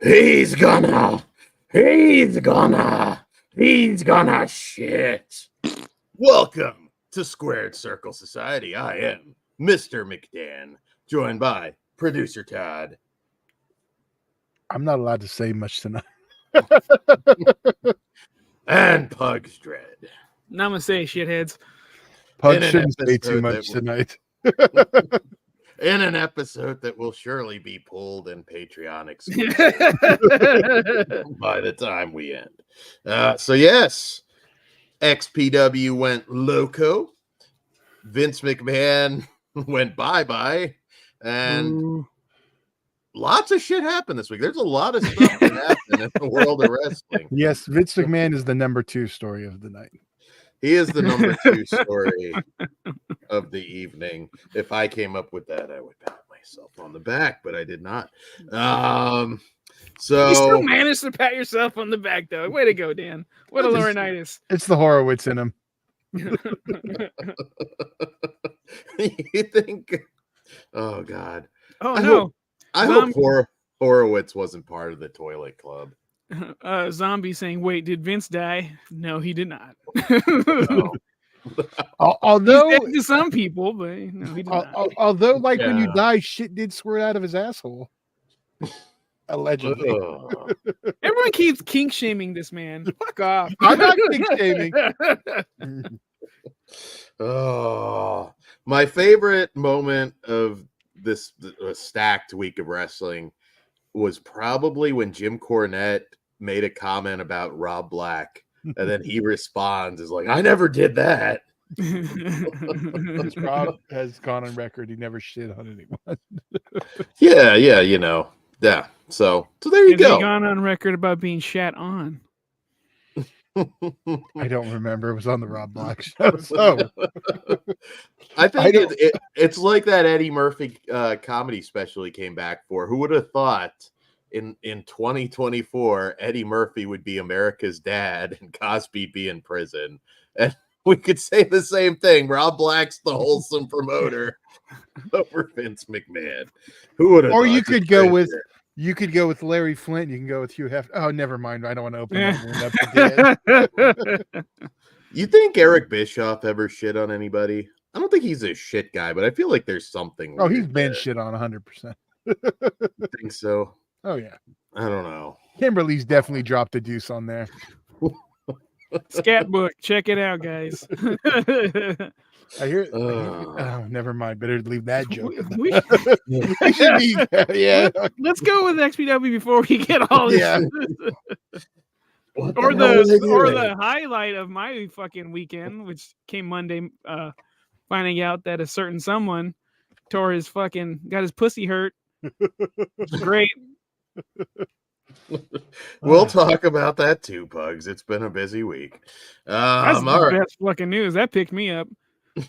He's gonna shit. Welcome to Squared Circle Society. I am Mr. McDan, joined by producer Todd. I'm not allowed to say much tonight. And Pug's Dread. Namaste, shitheads. Pug shouldn't say too much tonight. In an episode that will surely be pulled in Patreon exclusive by the time we end. So yes, XPW went loco. Vince McMahon went bye-bye. And lots of shit happened this week. There's a lot of stuff that happened in the world of wrestling. Yes, Vince McMahon is the number 2 story of the night. He is the number 2 story of the evening. If I came up with that, I would pat myself on the back, but I did not. So you still managed to pat yourself on the back, though. Way to go, Dan. What a Laurinaitis. It's the Horowitz in him. You think? Oh God. Oh no. I hope Horowitz wasn't part of the toilet club. Zombie saying, "Wait, did Vince die?" No, he did not. No. Although he's dead to some people, but no, he did not. Although, like when you die, shit did squirt out of his asshole. Allegedly. Everyone keeps kink shaming this man. Fuck off. I'm not kink shaming. Oh, my favorite moment of this stacked week of wrestling was probably when Jim Cornette made a comment about Rob Black, and then he responds is like, "I never did that." Rob has gone on record; he never shit on anyone. Yeah, you know, yeah. So there you go. He gone on record about being shat on. I don't remember. It was on the Rob Black show. So I think it's like that Eddie Murphy comedy special he came back for. Who would have thought in 2024 Eddie Murphy would be America's dad and Cosby be in prison? And we could say the same thing. Rob Black's the wholesome promoter over Vince McMahon. Who would have? Or you could go with. You could go with Larry Flint. You can go with Hugh Hefner. Oh, never mind. I don't want to open that again. You think Eric Bischoff ever shit on anybody? I don't think he's a shit guy, but I feel like there's something. Oh, he's been shit on 100%. You think so? Oh, yeah. I don't know. Kimberly's definitely dropped a deuce on there. Scat book. Check it out, guys. I hear. Oh, never mind. Better leave that joke. Let's go with XPW before we get all this. Yeah. or the highlight of my fucking weekend, which came Monday, finding out that a certain someone got his pussy hurt. Great. We'll talk about that too, Pugs. It's been a busy week. That's the best fucking news. That picked me up.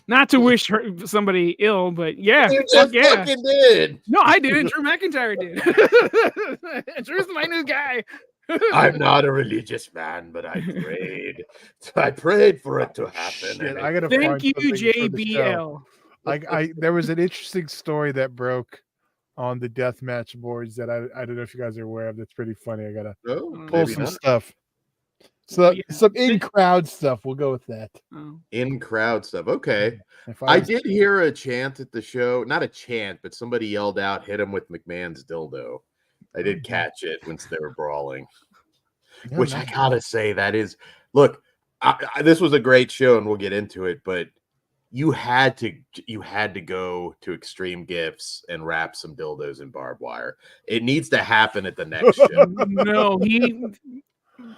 Not to wish somebody ill, but yeah. You just fucking did. No, I didn't. Drew McIntyre did. Drew's my new guy. I'm not a religious man, but I prayed. I prayed for it to happen. Shit, I gotta Thank you, JBL. There was an interesting story that broke on the Deathmatch boards that I don't know if you guys are aware of. That's pretty funny. I gotta pull some stuff. So some in-crowd stuff. We'll go with that. In-crowd stuff. Okay. I did hear a chant at the show. Not a chant, but somebody yelled out, "Hit him with McMahon's dildo." I did catch it once they were brawling. Which I gotta say, that is... Look, this was a great show, and we'll get into it, but you had to go to Extreme Gifts and wrap some dildos in barbed wire. It needs to happen at the next show. No,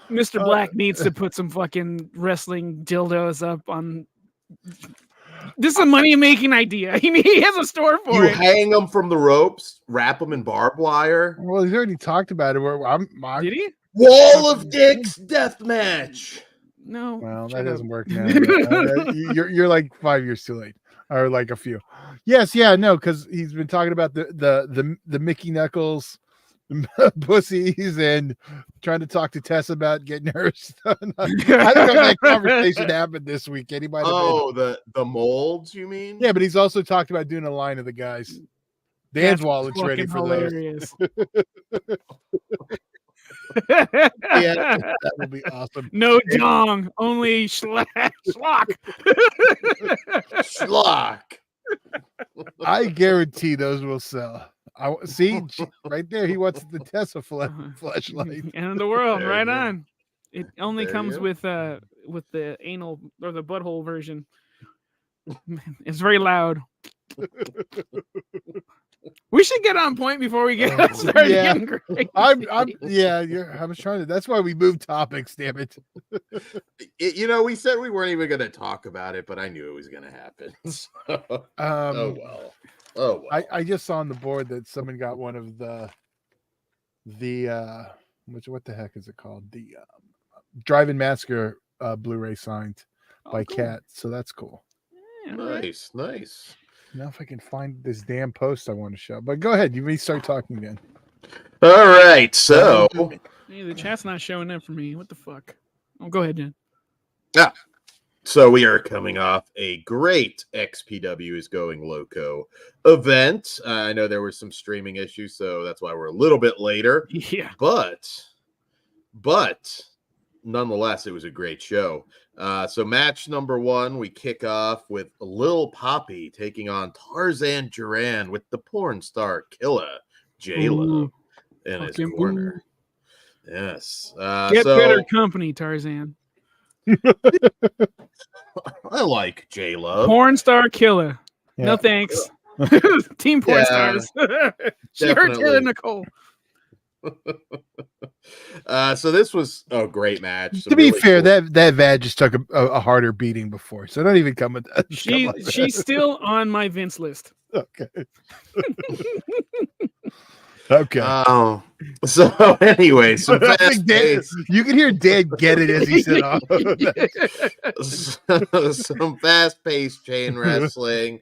Mr. Black needs to put some fucking wrestling dildos up on. This is a money-making idea. He has a store for it. You hang them from the ropes, wrap them in barbed wire. Well, he's already talked about it. Did he? Wall of Dicks death match. No. Well, that doesn't work now. You're like 5 years too late, or like a few. Yes, yeah, no, because he's been talking about the Mickey Knuckles pussies and trying to talk to Tess about getting her done. I don't know if that conversation happened this week. Anybody? Oh, the molds, you mean? Yeah, but he's also talked about doing a line of the guys. Dan's wallet's ready for hilarious. those. Yeah. That will be awesome. No dong, only schlock. Schlock. I guarantee those will sell. I see right there. He wants the Tesla flashlight. End of the world, There right you go. on. It only There comes you with the anal or the butthole version. It's very loud. We should get on point before we get started. Yeah. Getting crazy. I was trying to. That's why we moved topics. Damn it. We said we weren't even going to talk about it, but I knew it was going to happen. So, oh well. I just saw on the board that someone got one of the what the heck is it called? The Drive-In Massacre Blu-ray signed by cool. Cat. So that's cool. Yeah, Nice. Now if I can find this damn post I want to show. But go ahead, you may start talking again. All right. So Hey, the chat's not showing up for me. What the fuck? Oh, go ahead, Jen. So we are coming off a great XPW Is Going Loko event. I know there were some streaming issues, so that's why we're a little bit later. Yeah. But nonetheless, it was a great show. So match number 1, we kick off with Lil Poppy taking on Tarzan Duran with the porn star Killa J-Lo in his corner. Yes. Get better company, Tarzan. I like J-Lo. Porn star killer. Yeah. No thanks. Team porn stars. She hurt Taylor Nicole. So this was a great match. To be fair, that Vad just took a harder beating before, so don't even come with that. She's still on my Vince list. Okay. Okay. So anyway, some you can hear Dan get it as he said, some fast-paced chain wrestling.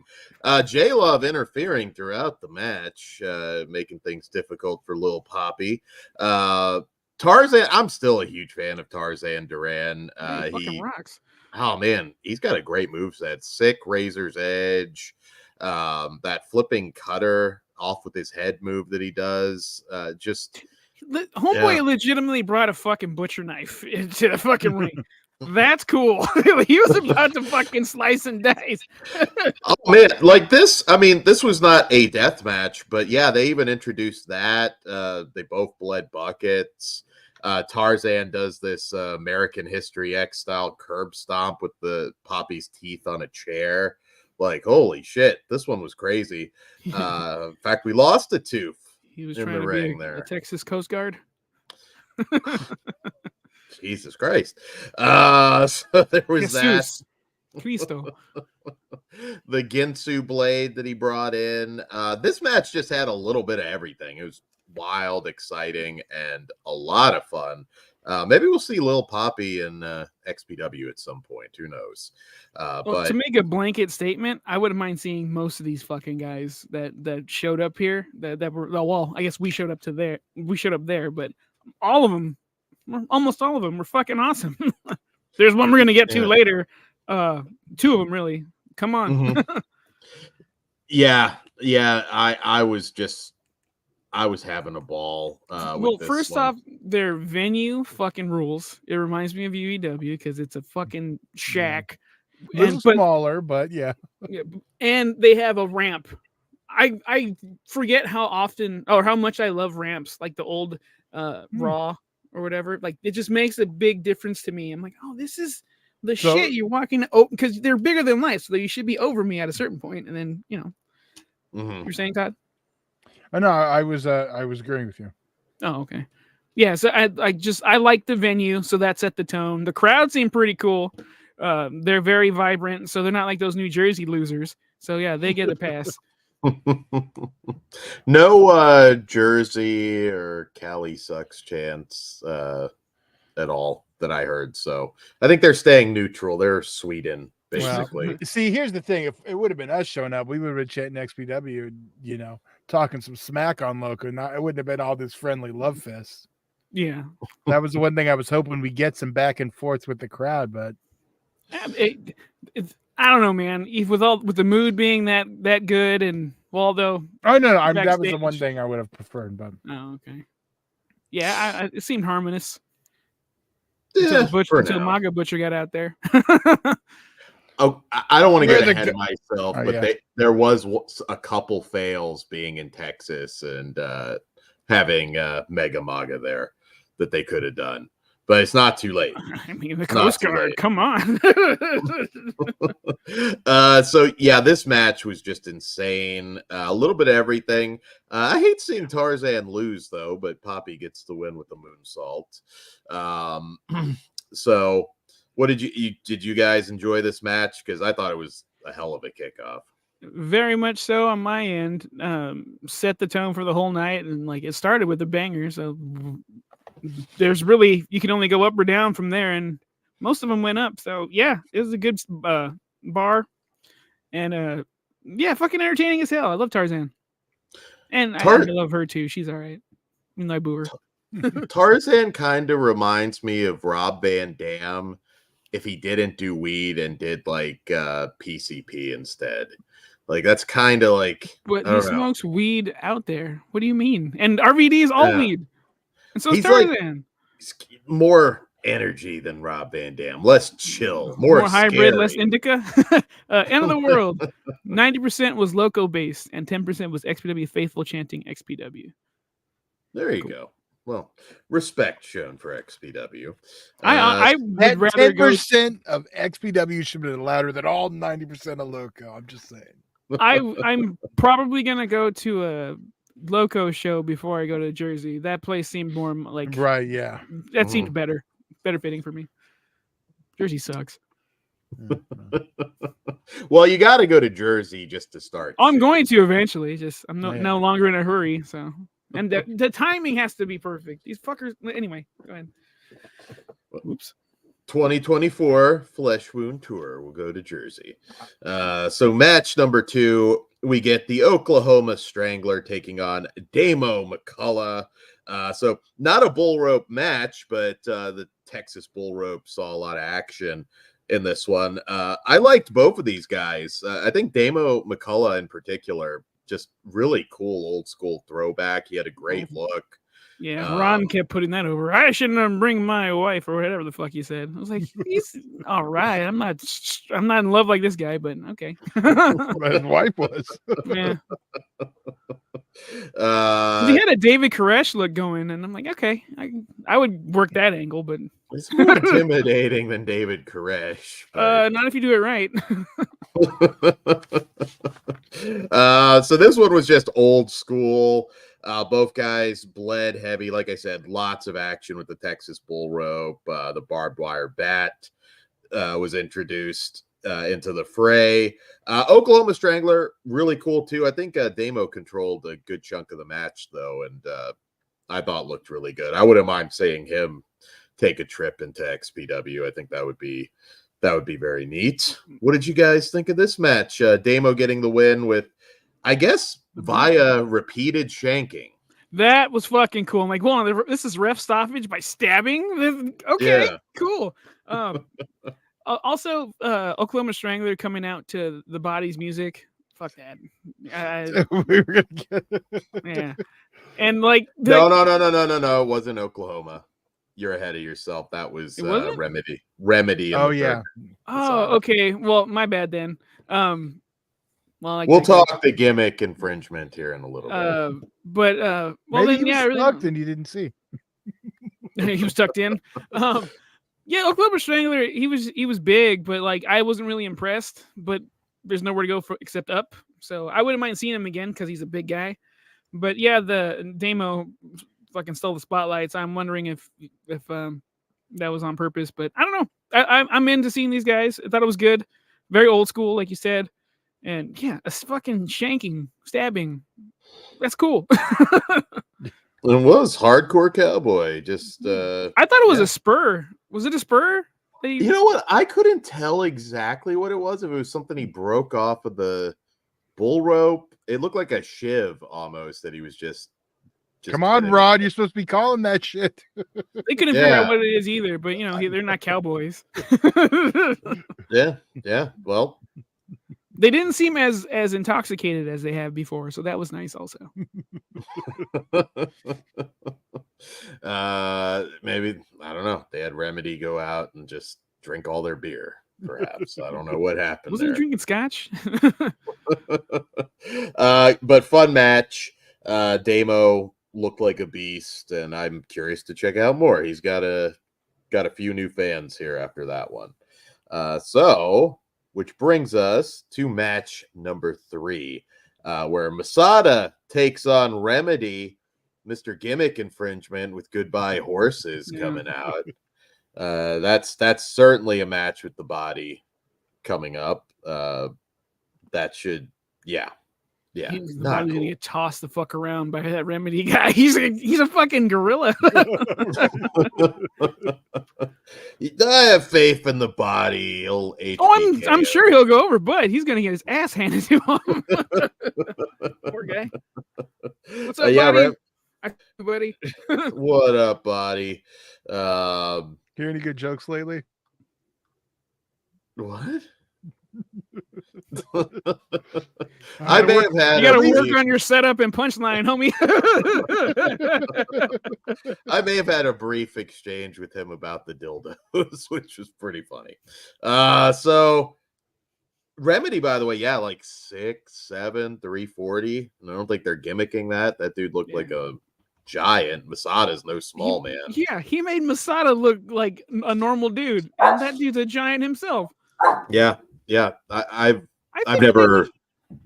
J-Love interfering throughout the match, making things difficult for Lil Poppy. Tarzan, I'm still a huge fan of Tarzan Duran. He fucking rocks. Oh man, he's got a great moveset. Sick Razor's Edge, that flipping cutter off with his head move that he does. Homeboy legitimately brought a fucking butcher knife into the fucking ring. That's cool. He was about to fucking slice and dice. Oh man, like this. I mean, this was not a death match, but yeah, they even introduced that. They both bled buckets. Tarzan does this American History X style curb stomp with the Poppy's teeth on a chair. Like, holy shit, this one was crazy. In fact, we lost a tooth. He was in trying the to ring be there. a Texas Coast Guard. Jesus Christ. So there was Jesus. Cristo. The Ginsu blade that he brought in. This match just had a little bit of everything. It was wild, exciting, and a lot of fun. Maybe we'll see Lil Poppy in XPW at some point. Who knows? But to make a blanket statement, I wouldn't mind seeing most of these fucking guys that showed up here. That were well, I guess we showed up there, but all of them, almost all of them, were fucking awesome. There's one we're gonna get to later. 2 of them really. Come on. Mm-hmm. Yeah. I was having a ball. Well, first off, their venue fucking rules. It reminds me of UEW because it's a fucking shack. Smaller, but yeah. And they have a ramp. I forget how often or how much I love ramps, like the old Raw or whatever. Like it just makes a big difference to me. I'm like, oh, this is the shit you're walking because they're bigger than life, so you should be over me at a certain point, and then you're saying, Todd. I know I was agreeing with you. Oh, okay. Yeah, so I like the venue, so that set the tone. The crowd seemed pretty cool. They're very vibrant, so they're not like those New Jersey losers. So yeah, they get a pass. No Jersey or Cali sucks chants at all that I heard. So I think they're staying neutral. They're Sweden. Basically. Well, see, here's the thing. If it would have been us showing up, we would have been chatting XPW, talking some smack on Loco. It wouldn't have been all this friendly love fest. Yeah. That was the one thing I was hoping we get some back and forth with the crowd, but I don't know, man. With the mood being that good and Waldo. Oh no, that was the one thing I would have preferred, but oh, okay. Yeah, it seemed harmonious Yeah, until Maga Butcher got out there. Oh, I don't want to Where get the ahead go- of myself, Oh, but yeah. there was a couple fails being in Texas and having Mega Maga there that they could have done, but it's not too late. I mean, the It's not Coast too Guard, late. come on. So yeah, this match was just insane. A little bit of everything. I hate seeing Tarzan lose though, but Poppy gets the win with the moonsault. So what did you guys enjoy this match? Because I thought it was a hell of a kickoff. Very much so on my end. Set the tone for the whole night, and like it started with a banger. So there's really, you can only go up or down from there, and most of them went up. So yeah, it was a good bar, and yeah, fucking entertaining as hell. I love Tarzan, and I love her too. She's all right. I boo her. Tarzan kind of reminds me of Rob Van Dam if he didn't do weed and did like PCP instead. Like that's kind of like, But I he don't know. smokes weed out there. What do you mean? And RVD is all weed, and so is Tarzan. Like more energy than Rob Van Dam, less chill, more scary. hybrid, less indica. End of the world. 90% was Loco based, and 10% was XPW faithful chanting XPW. There you go. Well, respect shown for XPW. I would rather 10% of XPW should be louder than all 90% of Loco. I'm just saying. I'm probably gonna go to a Loco show before I go to Jersey. That place seemed more like right. Yeah, that seemed better fitting for me. Jersey sucks. Well, you got to go to Jersey just to start. I'm going to eventually. Just I'm no longer in a hurry. So, and the timing has to be perfect. These fuckers. Anyway, go ahead. Oops. 2024 Flesh Wound Tour will go to Jersey. So match number 2, we get the Oklahoma Strangler taking on Damo McCullough. So not a bull rope match, but the Texas bull rope saw a lot of action in this one. I liked both of these guys. I think Damo McCullough in particular, just really cool old school throwback. He had a great look. Yeah, Ron kept putting that over. I shouldn't bring my wife or whatever the fuck he said. I was like, he's all right. I'm not in love like this guy, but okay. His wife was. Yeah. He had a David Koresh look going, and I'm like, okay, I would work that angle, but it's more intimidating than David Koresh. Not if you do it right. So this one was just old school. Both guys bled heavy. Like I said, lots of action with the Texas bull rope. The barbed wire bat was introduced into the fray. Oklahoma Strangler, really cool too. I think Damo controlled a good chunk of the match though, and I thought looked really good. I wouldn't mind seeing him take a trip into XPW. I think that would be very neat. What did you guys think of this match? Damo getting the win with, I guess, via repeated shanking. That was fucking cool. I'm like, well, this is ref stoppage by stabbing. Okay, cool. Also, Oklahoma Strangler coming out to the Body's music. Fuck that. We were gonna get yeah, and like no. It wasn't Oklahoma. You're ahead of yourself. That was Remedy. Remedy. Oh yeah. Oh, okay. Well, my bad then. Well, we'll talk the gimmick infringement here in a little bit. But well, maybe then he was really tucked and you didn't see. he was tucked in. Yeah, Oklahoma Strangler. He was big, but like I wasn't really impressed. But there's nowhere to go except up. So I wouldn't mind seeing him again because he's a big guy. But yeah, the Damo fucking stole the spotlights. I'm wondering if that was on purpose, but I don't know. I'm into seeing these guys. I thought it was good, very old school, like you said, and yeah, a fucking shanking, stabbing. That's cool. It was hardcore cowboy. Just I thought it was a spur. Was it a spur? You know what? I couldn't tell exactly what it was. If it was something he broke off of the bull rope, it looked like a shiv almost that he was just come on, Rod. You're supposed to be calling that shit. They couldn't figure out what it is either, but you know, they're not cowboys. Yeah. Well, they didn't seem as intoxicated as they have before, so that was nice also. Maybe, I don't know. They had Remedy go out and just drink all their beer, perhaps. I don't know what happened Wasn't he there. drinking scotch? But fun match. Damo looked like a beast, and I'm curious to check out more. He's got a few new fans here after that one. So, which brings us to match number 3, where Masada takes on Remedy, Mr. Gimmick infringement with Goodbye Horses coming out. That's certainly a match with the body coming up. That should, yeah. He's Not gonna cool. get tossed the fuck around by that Remedy guy. He's a fucking gorilla. I have faith in the body. He'll I'm sure he'll go over, but he's gonna get his ass handed to him. Poor guy. What's up, buddy? Buddy. What up, buddy? Hear any good jokes lately? What? I may have had. You got to work on your setup and punchline, homie. I may have had a brief exchange with him about the dildos, which was pretty funny. So Remedy, by the way, yeah, like 6'7", 340. And I don't think they're gimmicking that. That dude looked like a giant. Masada's no small man. Yeah, he made Masada look like a normal dude, and that dude's a giant himself. Yeah. I've never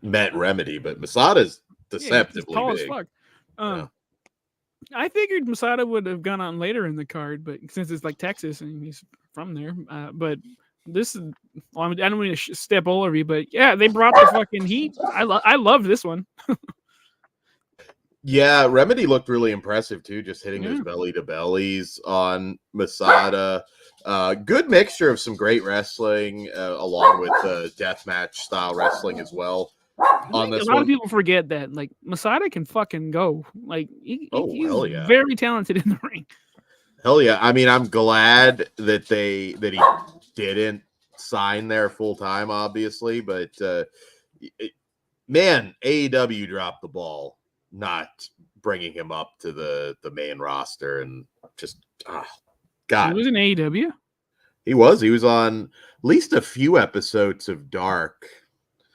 met Remedy, but Masada's deceptively tall big. As fuck. I figured Masada would have gone on later in the card, but since it's like Texas and he's from there, but this is. Well, I don't mean to step all over you, but yeah, they brought the fucking heat. I love this one. Yeah, Remedy looked really impressive too, just hitting those belly to bellies on Masada. Good mixture of some great wrestling along with deathmatch style wrestling as well. On this a lot of people forget that like Masada can fucking go. Like he's very talented in the ring. Hell yeah. I mean, I'm glad that he didn't sign there full time, obviously, but man, AEW dropped the ball not bringing him up to the main roster, and just God. He was in AEW. He was on at least a few episodes of Dark.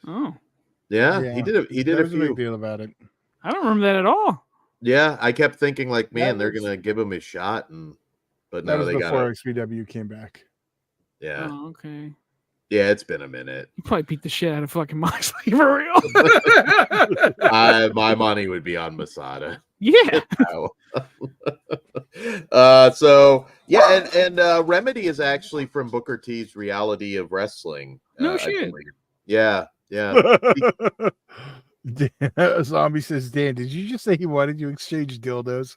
Oh, yeah. He did a few. A big deal about it. I don't remember that at all. Yeah, I kept thinking like, man, they're gonna give him his shot, but no, they got before XPW came back. Yeah. Oh, okay. Yeah, it's been a minute. You probably beat the shit out of fucking Moxley for real. My money would be on Masada. Yeah. So yeah, and Remedy is actually from Booker T's Reality of Wrestling. No shit. Yeah. Zombie says, Dan, did you just say he wanted to exchange dildos?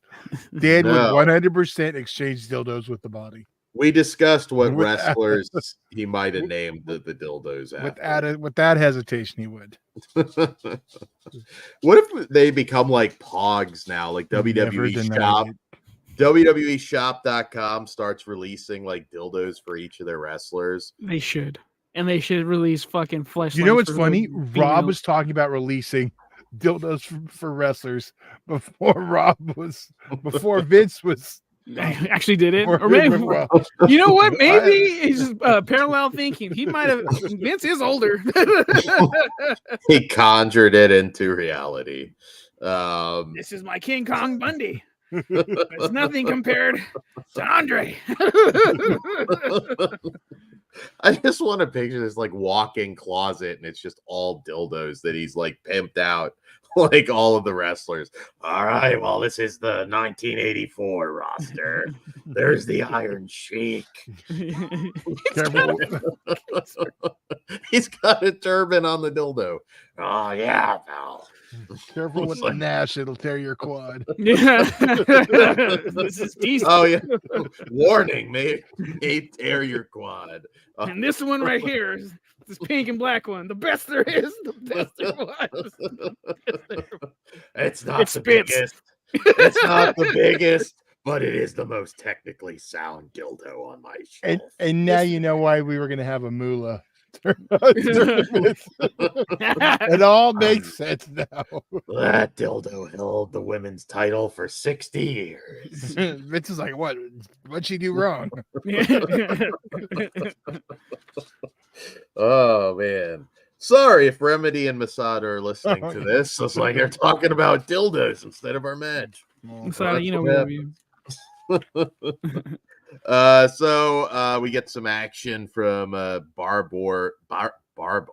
Dan would 100% exchange dildos with the body. We discussed what wrestlers he might have named the dildos after. With that hesitation, he would. What if they become like Pogs now, like WWE Shop? WWEshop.com starts releasing like dildos for each of their wrestlers. They should. And they should release fucking flesh. You know what's funny? Rob was talking about releasing dildos for wrestlers before Vince was actually did it. Or maybe you know what? Maybe it's just parallel thinking. He might have. Vince is older. He conjured it into reality. This is my King Kong Bundy. There's nothing compared to Andre. I just want to picture this like walk-in closet, and it's just all dildos that he's like pimped out, like all of the wrestlers. All right, well, this is the 1984 roster. There's the Iron Sheik. He's got a turban on the dildo. Oh yeah, pal. Careful with the Nash, it'll tear your quad. Yeah. This is decent. Oh yeah. Warning, may tear your quad. And this one right here is this pink and black one. The best there is, the best there was. It's not the biggest. It's not the biggest, but it is the most technically sound dildo on my shelf. And now you know why we were gonna have a moolah It all makes sense now. That dildo held the women's title for 60 years. Vince is like, what'd she do wrong? Oh man. Sorry if Remedy and Masada are listening to this. It's like they're talking about dildos instead of our match. Sorry, you know we love you. So we get some action from barbed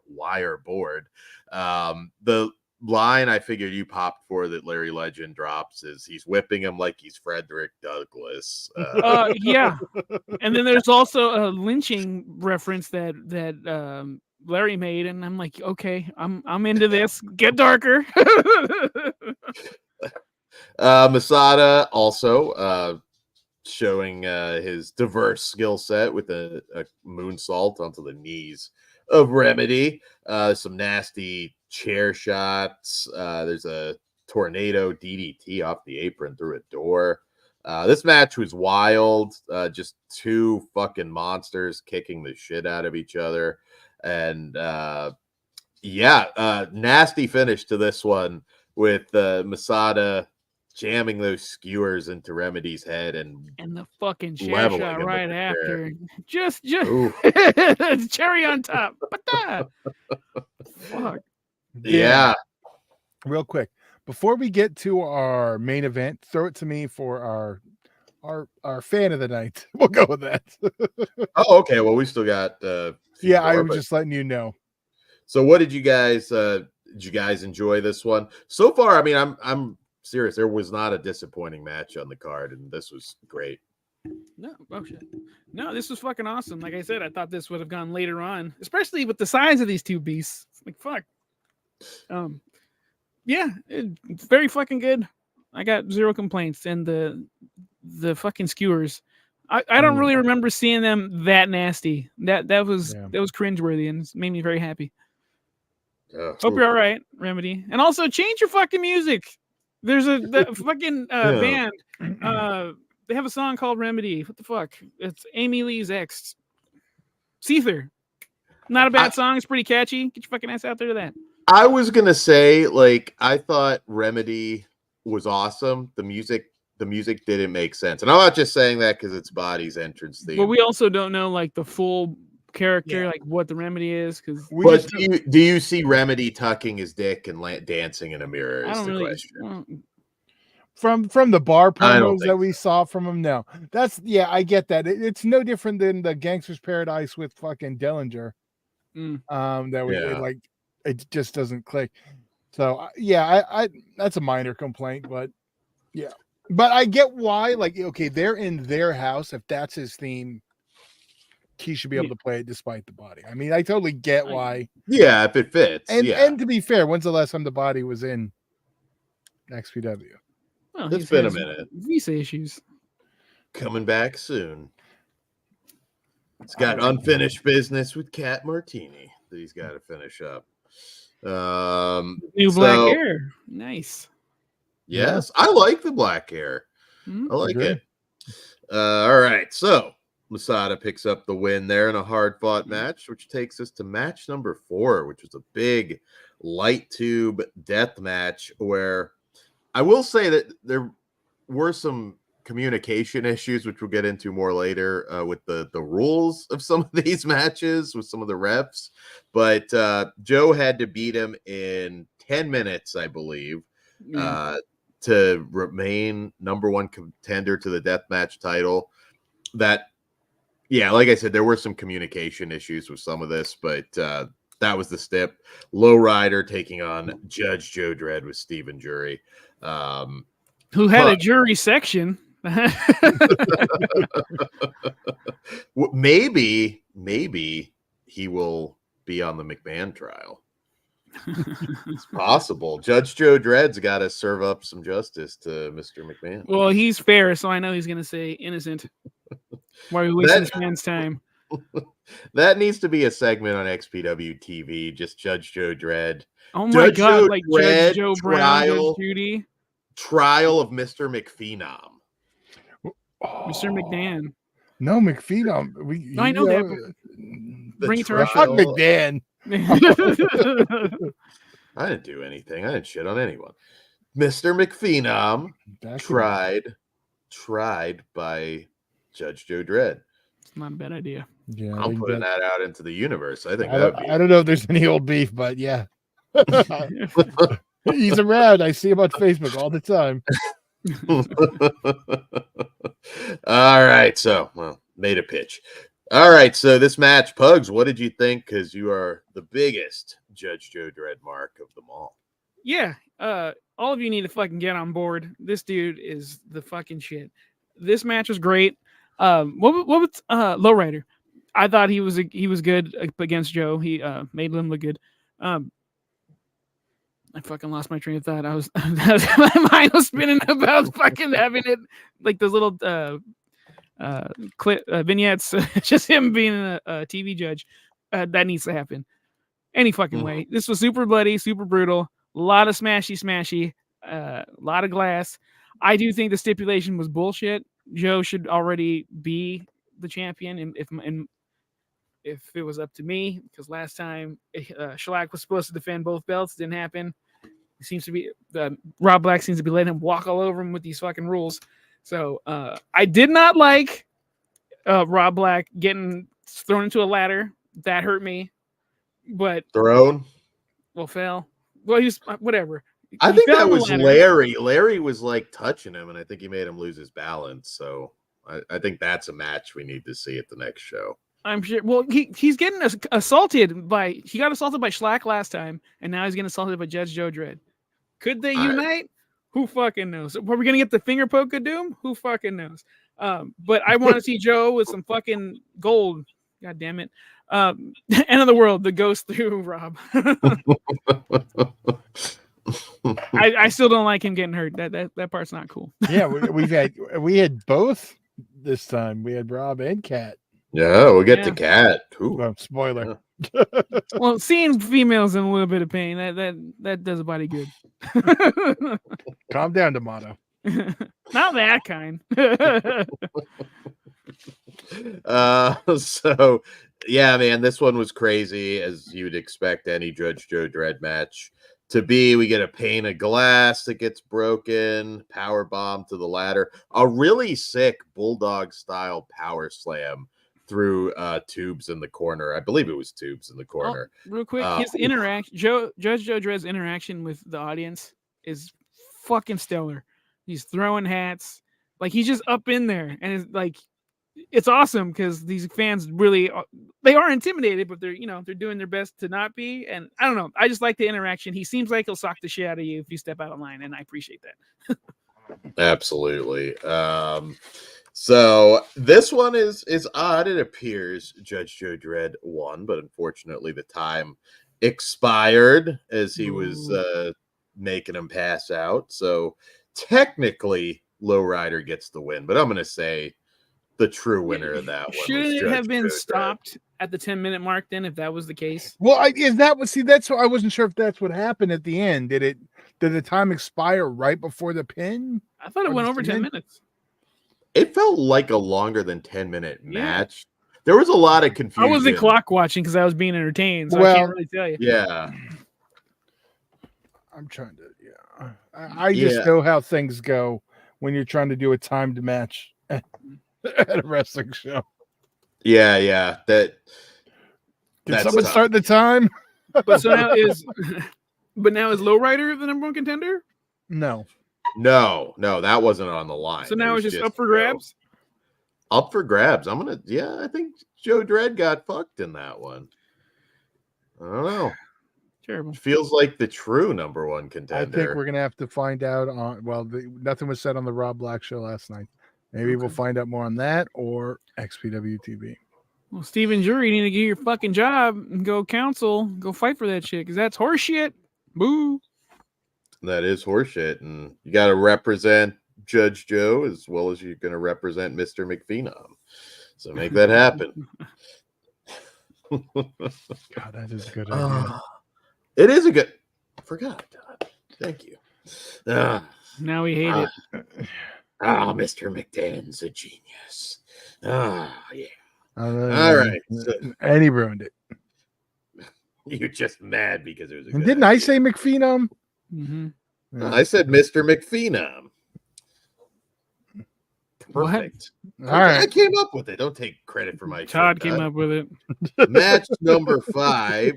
wire board. The line I figured you popped for that Larry Legend drops is he's whipping him like he's Frederick Douglass. Yeah, and then there's also a lynching reference that Larry made, and I'm like, okay, I'm into this. Get darker. Masada also showing his diverse skill set with a moonsault onto the knees of Remedy. Some nasty chair shots. There's a tornado DDT off the apron through a door. This match was wild. Just two fucking monsters kicking the shit out of each other. And nasty finish to this one with Masada jamming those skewers into Remedy's head and the fucking chair shot right after. Just cherry on top. But fuck. Yeah. Real quick, before we get to our main event, throw it to me for our fan of the night. We'll go with that. Oh, okay. Well, we still got I was just letting you know. So what did you guys enjoy this one? So far, I mean, I'm serious. There was not a disappointing match on the card, and this was great. No, this was fucking awesome. Like I said, I thought this would have gone later on, especially with the size of these two beasts. Like fuck. It's very fucking good. I got zero complaints, and the fucking skewers. I don't really remember seeing them that nasty. That was cringeworthy, and it made me very happy. Hope you're all right, Remedy, and also change your fucking music. There's the fucking band. They have a song called Remedy. What the fuck? It's Amy Lee's ex. Seether. Not a bad song. It's pretty catchy. Get your fucking ass out there to that. I was gonna say, like, I thought Remedy was awesome. The music didn't make sense, and I'm not just saying that because it's Body's entrance theme. But we also don't know like the full character, like what the Remedy is. Because do you see Remedy tucking his dick and dancing in a mirror? Is the question. From the bar promos that we saw from him, no. I get that. It's no different than the Gangster's Paradise with fucking Dillinger. Like it just doesn't click. So I that's a minor complaint, but yeah. But I get why. Like, okay, they're in their house. If that's his theme, he should be able to play it despite the Body. I mean, I totally get why. Yeah, if it fits. And to be fair, when's the last time the Body was in XPW? Well, it's been a minute. Visa issues. Coming back soon. It's got unfinished business with Cat Martini that he's got to finish up. New black hair. Nice. Yes, I like the black hair. I like it. All right, so Masada picks up the win there in a hard-fought match, which takes us to match number 4, which was a big light tube death match where I will say that there were some communication issues, which we'll get into more later with the rules of some of these matches with some of the refs. But Joe had to beat him in 10 minutes, I believe, to remain number 1 contender to the deathmatch title. Like I said, there were some communication issues with some of this, but that was the stip. Lowrider taking on Judge Joe Dredd with Stephen Jury. Who had a jury section. Maybe he will be on the McMahon trial. It's possible. Judge Joe Dredd's got to serve up some justice to Mr. McMahon. Well, he's fair, so I know he's going to say innocent. Why are we wasting this man's time? That needs to be a segment on XPW TV. Just Judge Joe Dredd. Oh my God! Joe like Dredd, Judge Joe Brown, Judge Judy. Trial of Mr. McPhenom. Mr. McDan. No, McPhenom. No, I know that. The Bring it to our Fuck trial- McDan. I didn't do anything. I didn't shit on anyone. Mr. McPhenom tried by Judge Joe Dredd. It's not a bad idea. Yeah, I'm putting that out into the universe. I think I that would be. don't know if there's any old beef, but yeah. He's around. I see him on Facebook all the time. All right. So, well, made a pitch. All right. So, this match, Pugs, what did you think? Because you are the biggest Judge Joe Dredd mark of them all. Yeah. All of you need to fucking get on board. This dude is the fucking shit. This match was great. What was Lowrider? I thought he was good against Joe. He made him look good. I fucking lost my train of thought. My mind was spinning about fucking having it like those little vignettes. Just him being a TV judge. That needs to happen any fucking way. This was super bloody, super brutal. A lot of smashy, a lot of glass. I do think the stipulation was bullshit. Joe should already be the champion, if it was up to me, because last time Shellac was supposed to defend both belts, didn't happen. It seems to be Rob Black seems to be letting him walk all over him with these fucking rules. So I did not like Rob Black getting thrown into a ladder. That hurt me. But Thrown? Well, fell. Well, he was whatever. I He think fell that on the was ladder. Larry. Larry was like touching him, and I think he made him lose his balance. So I think that's a match we need to see at the next show. I'm sure. Well, he's getting assaulted by. He got assaulted by Shellac last time, and now he's getting assaulted by Judge Joe Dredd. Could they unite? Who fucking knows? Are we gonna get the finger poke of doom? Who fucking knows? But I want to see Joe with some fucking gold. God damn it! End of the world. The ghost through Rob. I still don't like him getting hurt. That part's not cool. Yeah, we had both this time. We had Rob and Kat. Yeah, we'll get to Kat. Well, spoiler. Yeah. Well, seeing females in a little bit of pain that does a body good. Calm down, D'Amato. Not that kind. So yeah, man, this one was crazy, as you'd expect any Judge Joe Dredd match to be. We get a pane of glass that gets broken, power bomb to the ladder, a really sick bulldog style power slam through tubes in the corner. I believe it was tubes in the corner. Real quick, his interaction, Judge Joe Dredd's interaction with the audience is fucking stellar. He's throwing hats, like he's just up in there, and it's like it's awesome because these fans really they are intimidated, but they're doing their best to not be. And I don't know, I just like the interaction. He seems like he'll sock the shit out of you if you step out of line, and I appreciate that. Absolutely. So this one is odd. It appears Judge Joe Dredd won, but unfortunately the time expired as he was making him pass out. So technically Lowrider gets the win, but I'm going to say the true winner of that one. Shouldn't it have been stopped at the 10-minute mark then, if that was the case? Well, that's what I wasn't sure if that's what happened at the end. Did the time expire right before the pin? I thought it went over 10 minutes. It felt like a longer than 10-minute match. There was a lot of confusion. I wasn't clock watching because I was being entertained, so I can't really tell you. Yeah. I'm trying to, I just know how things go when you're trying to do a timed match at a wrestling show. Yeah. Can someone start the time? But now is Lowrider the number one contender? No, that wasn't on the line. So now it's just up for grabs? Up for grabs. I think Joe Dredd got fucked in that one. I don't know. Terrible. It feels like the true number one contender. I think we're going to have to find out nothing was said on the Rob Black show last night. Maybe we'll find out more on that or XPW TV. Well, Steven Jury, you need to get your fucking job and go fight for that shit, because that's horseshit. Boo. That is horseshit, and you got to represent Judge Joe as well as you're going to represent Mr. McPhenom. So make that happen. God, that is a good idea. It is a good. I forgot. Thank you. Now we hate it. Mr. McDan's a genius. Ah, yeah. All right. And he ruined it. You're just mad because it was a And good didn't I idea. say McPhenom? Mm-hmm. Yeah. I said Mr. McPhenom. Perfect. All right. I came up with it. Don't take credit for my Todd shortcut. came up with it. Match number 5,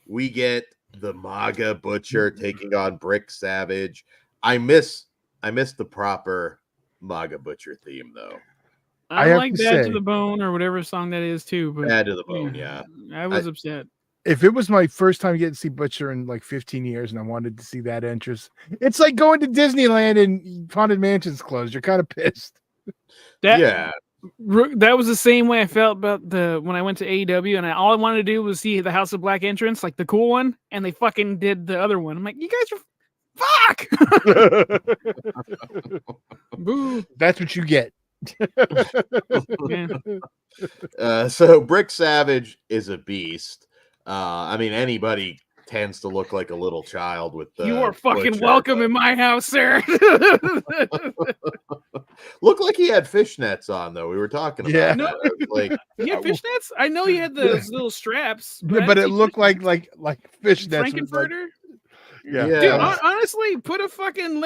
we get the MAGA Butcher taking on Brick Savage. I miss the proper MAGA Butcher theme though. I have like to Bad to say- the Bone or whatever song that is too. But Bad to the bone, yeah. I was upset. If it was my first time getting to see Butcher in like 15 years and I wanted to see that entrance, it's like going to Disneyland and Haunted Mansion's closed. You're kind of pissed. Yeah. That was the same way I felt about when I went to AEW, and all I wanted to do was see the House of Black entrance, like the cool one, and they fucking did the other one. I'm like, you guys are fuck. Boo. That's what you get. Yeah. So Brick Savage is a beast. I mean, anybody tends to look like a little child with the You are fucking Butcher, welcome but in my house, sir. looked like he had fishnets on though. We were talking about Yeah. that. I was like, You had fishnets? I know you had those little straps, I But didn't it see look fishnets. like fishnets. with, like- Frankenfurter? Yeah. Dude, yeah. honestly, put a fucking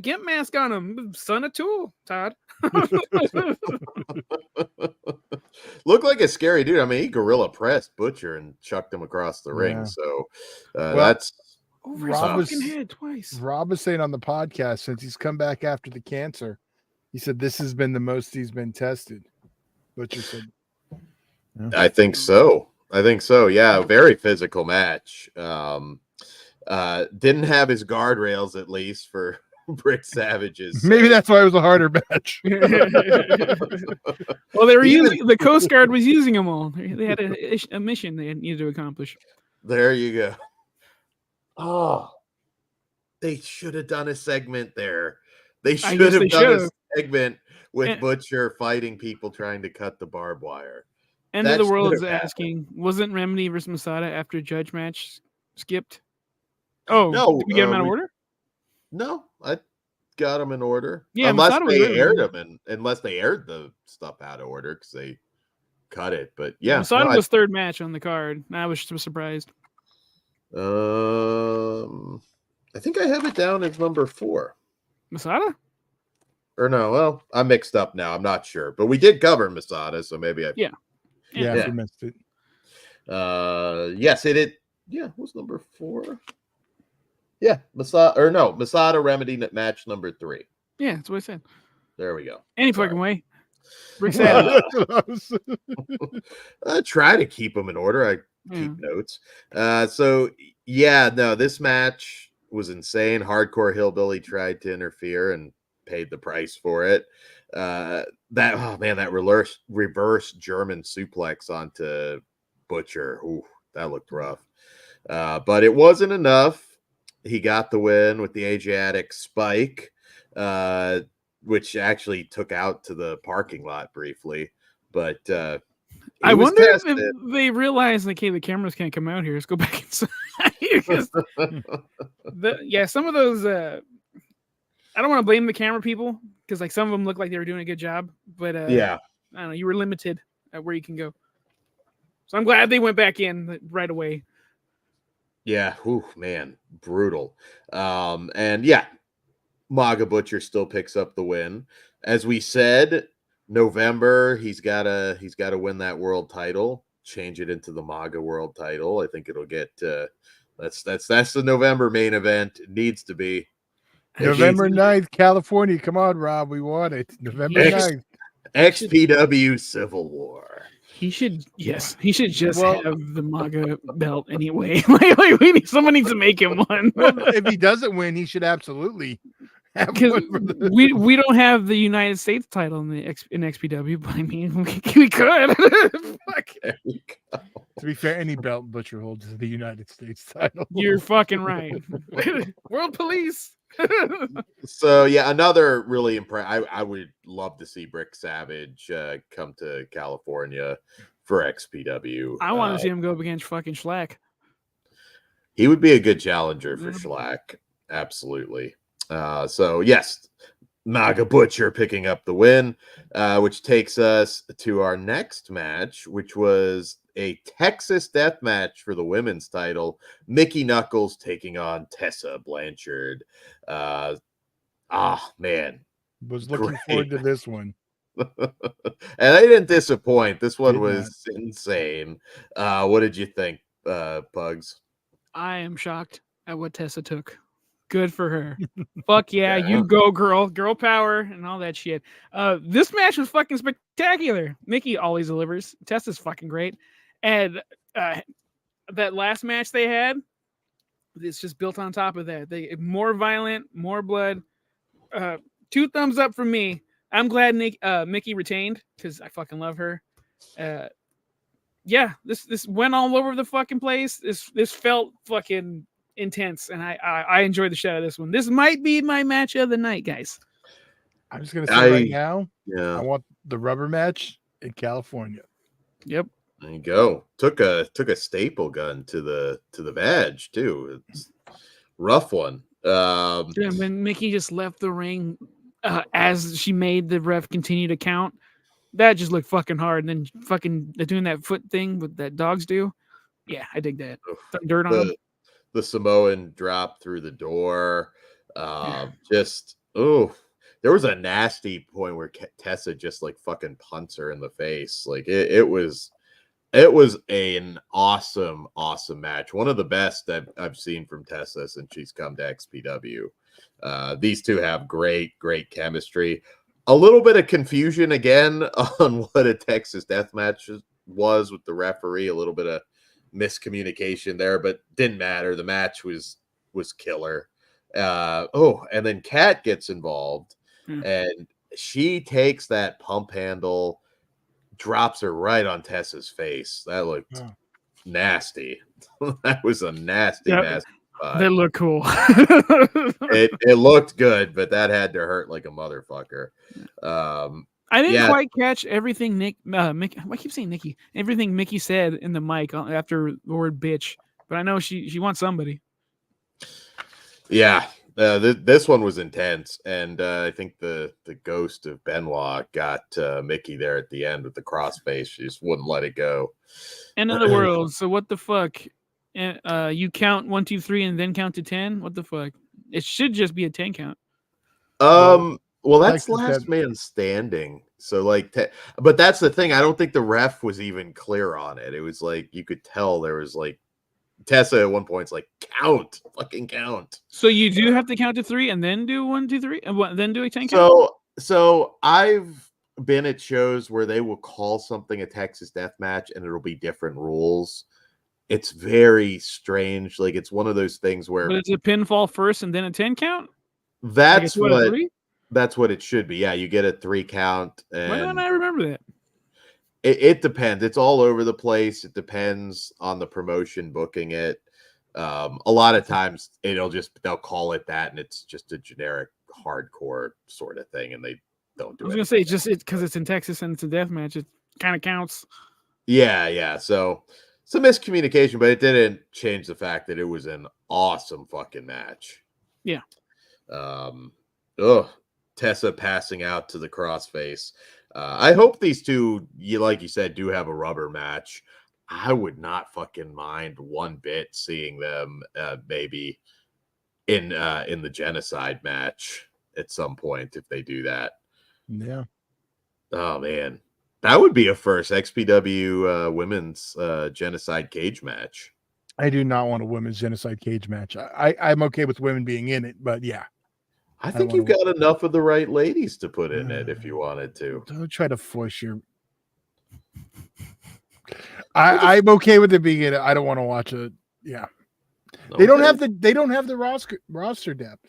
gimp mask on him. Son of Tool, Todd. Looked like a scary dude. I mean, he gorilla pressed Butcher and chucked him across the Yeah. ring. So Well, that's Over his Rob fucking was- head twice. Rob was saying on the podcast, since he's come back after the cancer, he said this has been the most he's been tested. Butcher said, I think so. Yeah, very physical match. Didn't have his guardrails at least for Brick Savage's. maybe that's why it was a harder match. Well, they were Even- using the Coast Guard was using them all. They had a mission they needed to accomplish. There you go. Oh, they should have done a segment there. They should guess have they done a should've. segment with And- Butcher fighting people trying to cut the barbed wire. End of That the should world have is happened. asking, wasn't Remedy versus Masada after Judge match skipped? Oh, No, did we get them out of order? No, I got them in order. Yeah, unless Masada was they really aired good. them, and unless they aired the stuff out of order because they cut it. But yeah, Masada no, was third match on the card. I was surprised. I think I have it down as number 4. Masada? Or no, well, I'm mixed up now. I'm not sure, but we did cover Masada, so maybe I. Yeah. Yeah, we missed it. Yes, it did. Yeah, what was number 4? Yeah, Masada Remedy match number 3. Yeah, that's what I said. There we go. Any Sorry. fucking way. Rick Savage. I try to keep them in order. I keep notes. So yeah, no, this match was insane. Hardcore Hillbilly tried to interfere and paid the price for it. That reverse German suplex onto Butcher. Ooh, that looked rough. But it wasn't enough. He got the win with the Asiatic spike, which actually took out to the parking lot briefly. But I wonder if they realize, like, hey, the cameras can't come out here. Let's go back inside. Some of those. I don't want to blame the camera people because, like, some of them look like they were doing a good job, but I don't know. You were limited at where you can go. So I'm glad they went back in right away. Yeah, man, brutal. And yeah, MAGA Butcher still picks up the win. As we said, November, he's gotta win that world title, change it into the MAGA world title. I think it'll get that's the November main event. It needs to be. November 9th, California. Come on, Rob. We want it. November 9th. XPW Civil War. He should just have the MAGA belt anyway. Someone needs to make him one. Well, if he doesn't win, he should absolutely have one. For the... we don't have the United States title in XPW, but I mean we could. Fuck. There we go. To be fair, any belt Butcher holds is the United States title. You're fucking right. World Police. So yeah, another really impressive. I would love to see Brick Savage come to California for XPW. I want to see him go up against fucking Schlack. He would be a good challenger for Schlack. Absolutely. So yes, Naga Butcher picking up the win, which takes us to our next match, which was a Texas death match for the women's title. Mickey Knuckles taking on Tessa Blanchard. Man, Was looking forward to this one. and they didn't disappoint. This one Did was insane. What did you think, Pugs? I am shocked at what Tessa took. Good for her. Fuck yeah, you go, girl. Girl power and all that shit. This match was fucking spectacular. Mickey always delivers. Tessa's fucking great. And that last match they had, it's just built on top of that. They more violent, more blood. 2 thumbs up from me. I'm glad Mickey retained because I fucking love her. Yeah, this went all over the fucking place. This felt fucking intense, and I enjoyed the shit out of this one. This might be my match of the night, guys. I'm just gonna say right now, yeah, I want the rubber match in California. Yep. There you go. Took a staple gun to the badge too. It's rough one. Yeah, when Mickey just left the ring as she made the ref continue to count, that just looked fucking hard. And then fucking doing that foot thing with that dogs do. Yeah, I dig that. Dirt on him. The Samoan drop through the door. Just there was a nasty point where Tessa just like fucking punts her in the face. Like it was an awesome match. One of the best that I've seen from Tessa since she's come to XPW. These two have great chemistry. A little bit of confusion again on what a Texas death match was with the referee. A little bit of miscommunication there, but didn't matter. The match was killer. And then Kat gets involved, and she takes that pump handle, drops her right on Tessa's face. That looked nasty. That was a nasty spot. They look cool. it looked good, but that had to hurt like a motherfucker. I didn't quite catch everything Mickey, I keep saying Nikki. Everything Mickey said in the mic after the word bitch, but I know she wants somebody. Yeah, this one was intense, and I think the ghost of Benoit got Mickey there at the end with the crossface. She just wouldn't let it go. End of the world. So what the fuck? You count 1, 2, 3, and then count to 10. What the fuck? It should just be a 10 count. Well, that's last man standing. So but that's the thing. I don't think the ref was even clear on it. It was like you could tell there was like Tessa at one point's like fucking count. So you do have to count to 3 and then do 1, 2, 3, and then do a 10 count. So I've been at shows where they will call something a Texas death match and it'll be different rules. It's very strange. Like it's one of those things where but it's a pinfall first and then a 10 count. That's what it should be. Yeah, you get a 3 count. And why don't I remember that? It depends. It's all over the place. It depends on the promotion booking it. A lot of times they'll call it that, and it's just a generic hardcore sort of thing, and they don't do it. I was gonna say just because it's in Texas and it's a death match, it kind of counts. Yeah. So some miscommunication, but it didn't change the fact that it was an awesome fucking match. Yeah. Tessa passing out to the crossface. I hope these two, like you said, do have a rubber match. I would not fucking mind one bit seeing them maybe in the genocide match at some point if they do that. Yeah. Oh man, that would be a first XPW women's genocide cage match. I do not want a women's genocide cage match. I'm okay with women being in it, but yeah. I think you've got enough of the right ladies to put in it if you wanted to. Don't try to force your. I'm okay with it being in it. I don't want to watch it. Yeah, okay. They don't have the roster depth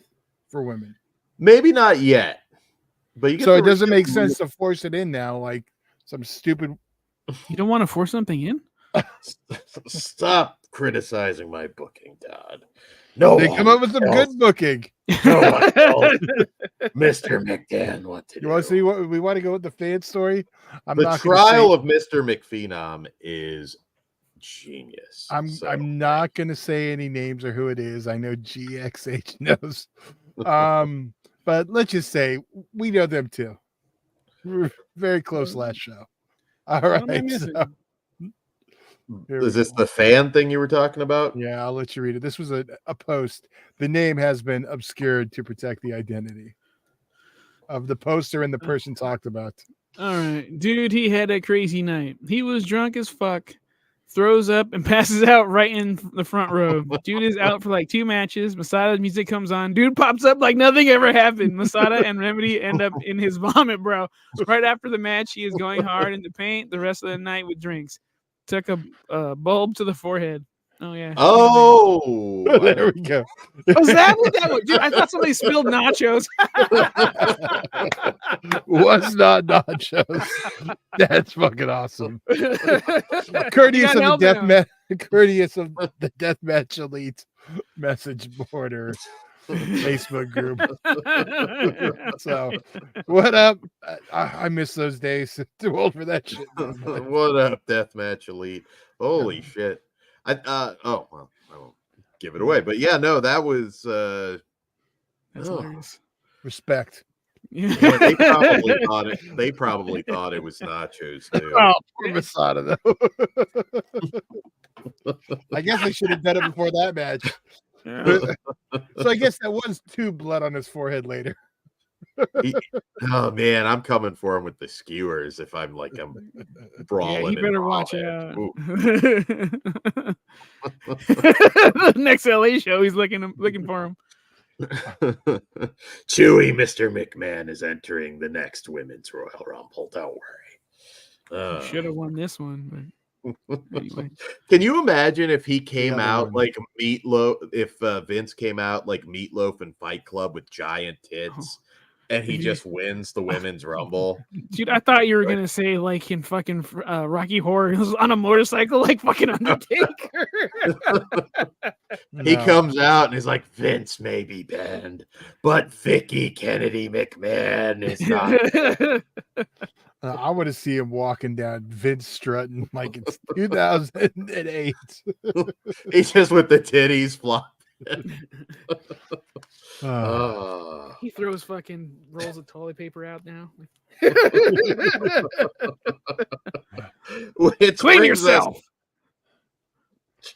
for women. Maybe not yet, but it doesn't make sense to force it in now, like some stupid. You don't want to force something in? Stop criticizing my booking, Todd. No, they come up with some good booking. No one told Mr. McDan what to do. You want to see what we want to go with the fan story? The trial of Mr. McPhenom is genius. I'm not going to say any names or who it is. I know GXH knows. but let's just say we know them too. We're very close last show. All What am I right. missing? So, here we Is this go. the fan thing you were talking about? Yeah, I'll let you read it. This was a post. The name has been obscured to protect the identity of the poster and the person talked about. All right, dude, he had a crazy night. He was drunk as fuck, throws up and passes out right in the front row. Dude is out for like 2 matches. Masada's music comes on. Dude pops up like nothing ever happened. Masada and Remedy end up in his vomit, bro. Right after the match, he is going hard in the paint the rest of the night with drinks. Took a bulb to the forehead. Oh yeah. Oh, There we go. Was that what that was? Dude, I thought somebody spilled nachos. Was not nachos. That's fucking awesome. Courteous of the Deathmatch Elite message board or Facebook group. So, what up? I miss those days. Too old for that shit. What up, Deathmatch Elite? Holy shit! Oh well, I won't give it away, but yeah, no, that was That's hilarious. Respect. Yeah. Man, they probably thought it was nachos too. Oh, poor Masada though. I guess they should have done it before that match. Yeah. So I guess that was 2 blood on his forehead later. Oh man, I'm coming for him with the skewers if I'm brawling. Yeah, you better watch out. out. The next LA show, he's looking for him. Chewy Mr. McMahon is entering the next Women's Royal Rumble. Don't worry. Should have won this one, but anyway. Can you imagine if he came other out one. like Meatloaf? If Vince came out like Meatloaf and Fight Club with giant tits, and he just wins the Women's Rumble? Dude, I thought you were gonna say like in fucking Rocky Horror, he was on a motorcycle like fucking Undertaker. He comes out and he's like, Vince may be banned, but Vicky Kennedy McMahon is not. I want to see him walking down Vince strutting like it's 2008. He's just with the titties flopping. He throws fucking rolls of toilet paper out now. Clean yourself.